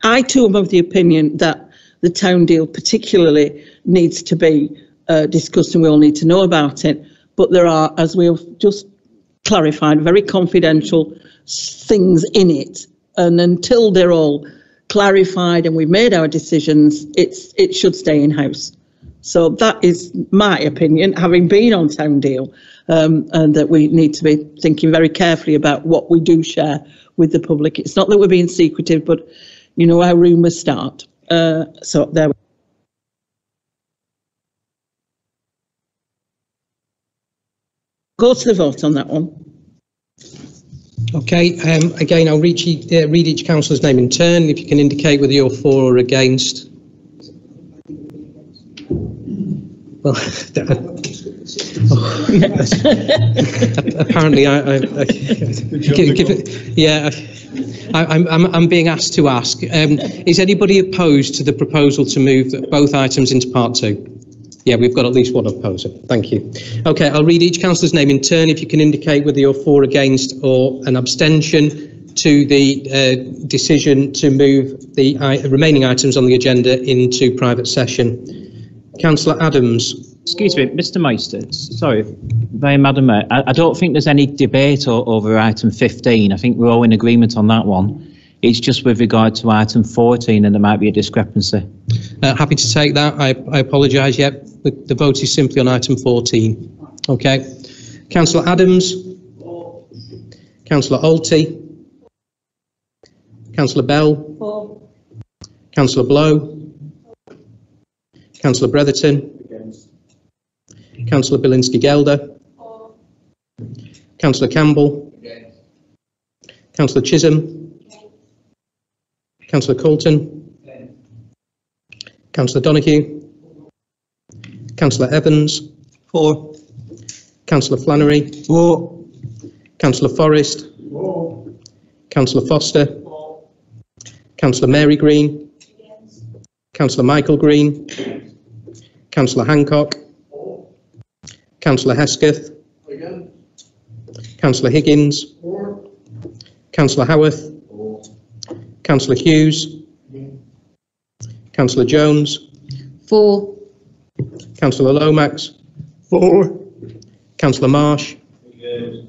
I too am of the opinion that the town deal particularly needs to be discussed and we all need to know about it. But there are, as we have just clarified, very confidential things in it. And until they're all clarified and we've made our decisions, it should stay in-house. So that is my opinion, having been on town deal, and that we need to be thinking very carefully about what we do share with the public. It's not that we're being secretive, but you know how rumours start. So there. Go to the vote on that one.
Okay, again, I'll read each councillor's name in turn. If you can indicate whether you're for or against. Well, apparently, I'm being asked to ask. Is anybody opposed to the proposal to move both items into part two? Yeah, we've got at least one opposer. Thank you. Okay, I'll read each councillor's name in turn. If you can indicate whether you're for, against, or an abstention to the decision to move the remaining items on the agenda into private session. Councillor Adams.
Excuse me, Mr Meister. Sorry, Madam Mayor. I don't think there's any debate over item 15. I think we're all in agreement on that one. It's just with regard to item 14 and there might be a discrepancy.
Happy to take that. I apologise. Yep, the vote is simply on item 14. Okay. Councillor Adams. Councillor Alty. Councillor Bell. Councillor Blow. Councillor Bretherton. Councillor Bilinski-Gelder. Councillor Campbell. Councillor Chisholm. Councillor Colton. Councillor Donoghue. Councillor Evans. For. Councillor Flannery. For. Councillor Forrest. For. Councillor Foster. For. Councillor Mary Green. Councillor Michael Green. Councillor Hancock. For. Councillor Hesketh. Again. Councillor Higgins. For. Councillor Howarth. For. Councillor Hughes. Councillor Jones.
For.
Councillor Lomax.
For.
Councillor Marsh.
Against.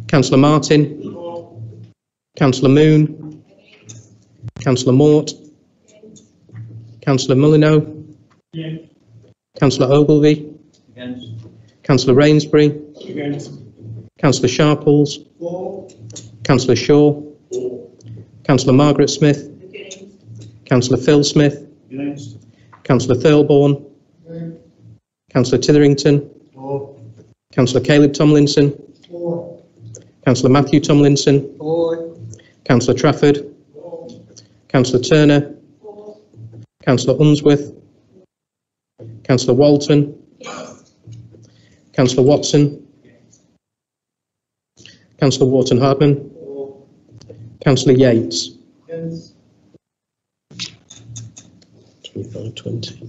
Councillor Martin.
For.
Councillor Moon. Councillor Mort. Councillor Mullineaux.
Against.
Councillor Ogilvie.
Against.
Councillor Rainsbury.
Against.
Councillor Sharples.
For.
Councillor Shaw.
For.
Councillor Margaret Smith. Councillor Phil Smith.
Against.
Councillor Thirlbourne. Councillor Titherington.
For.
Councillor Caleb Tomlinson.
For.
Councillor Matthew Tomlinson.
For.
Councillor Trafford.
For.
Councillor Turner.
For.
Councillor Unsworth. Councillor Walton. Councillor Watson. Councillor Wharton-Hardman. Councillor Yates.
Against.
25-20.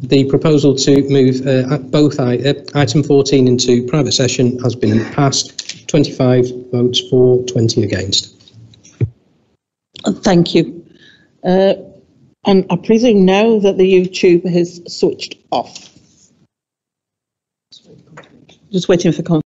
The proposal to move both item 14 into private session has been passed. 25 votes for, 20 against.
Thank you. And I presume now that the YouTube has switched off. Just waiting for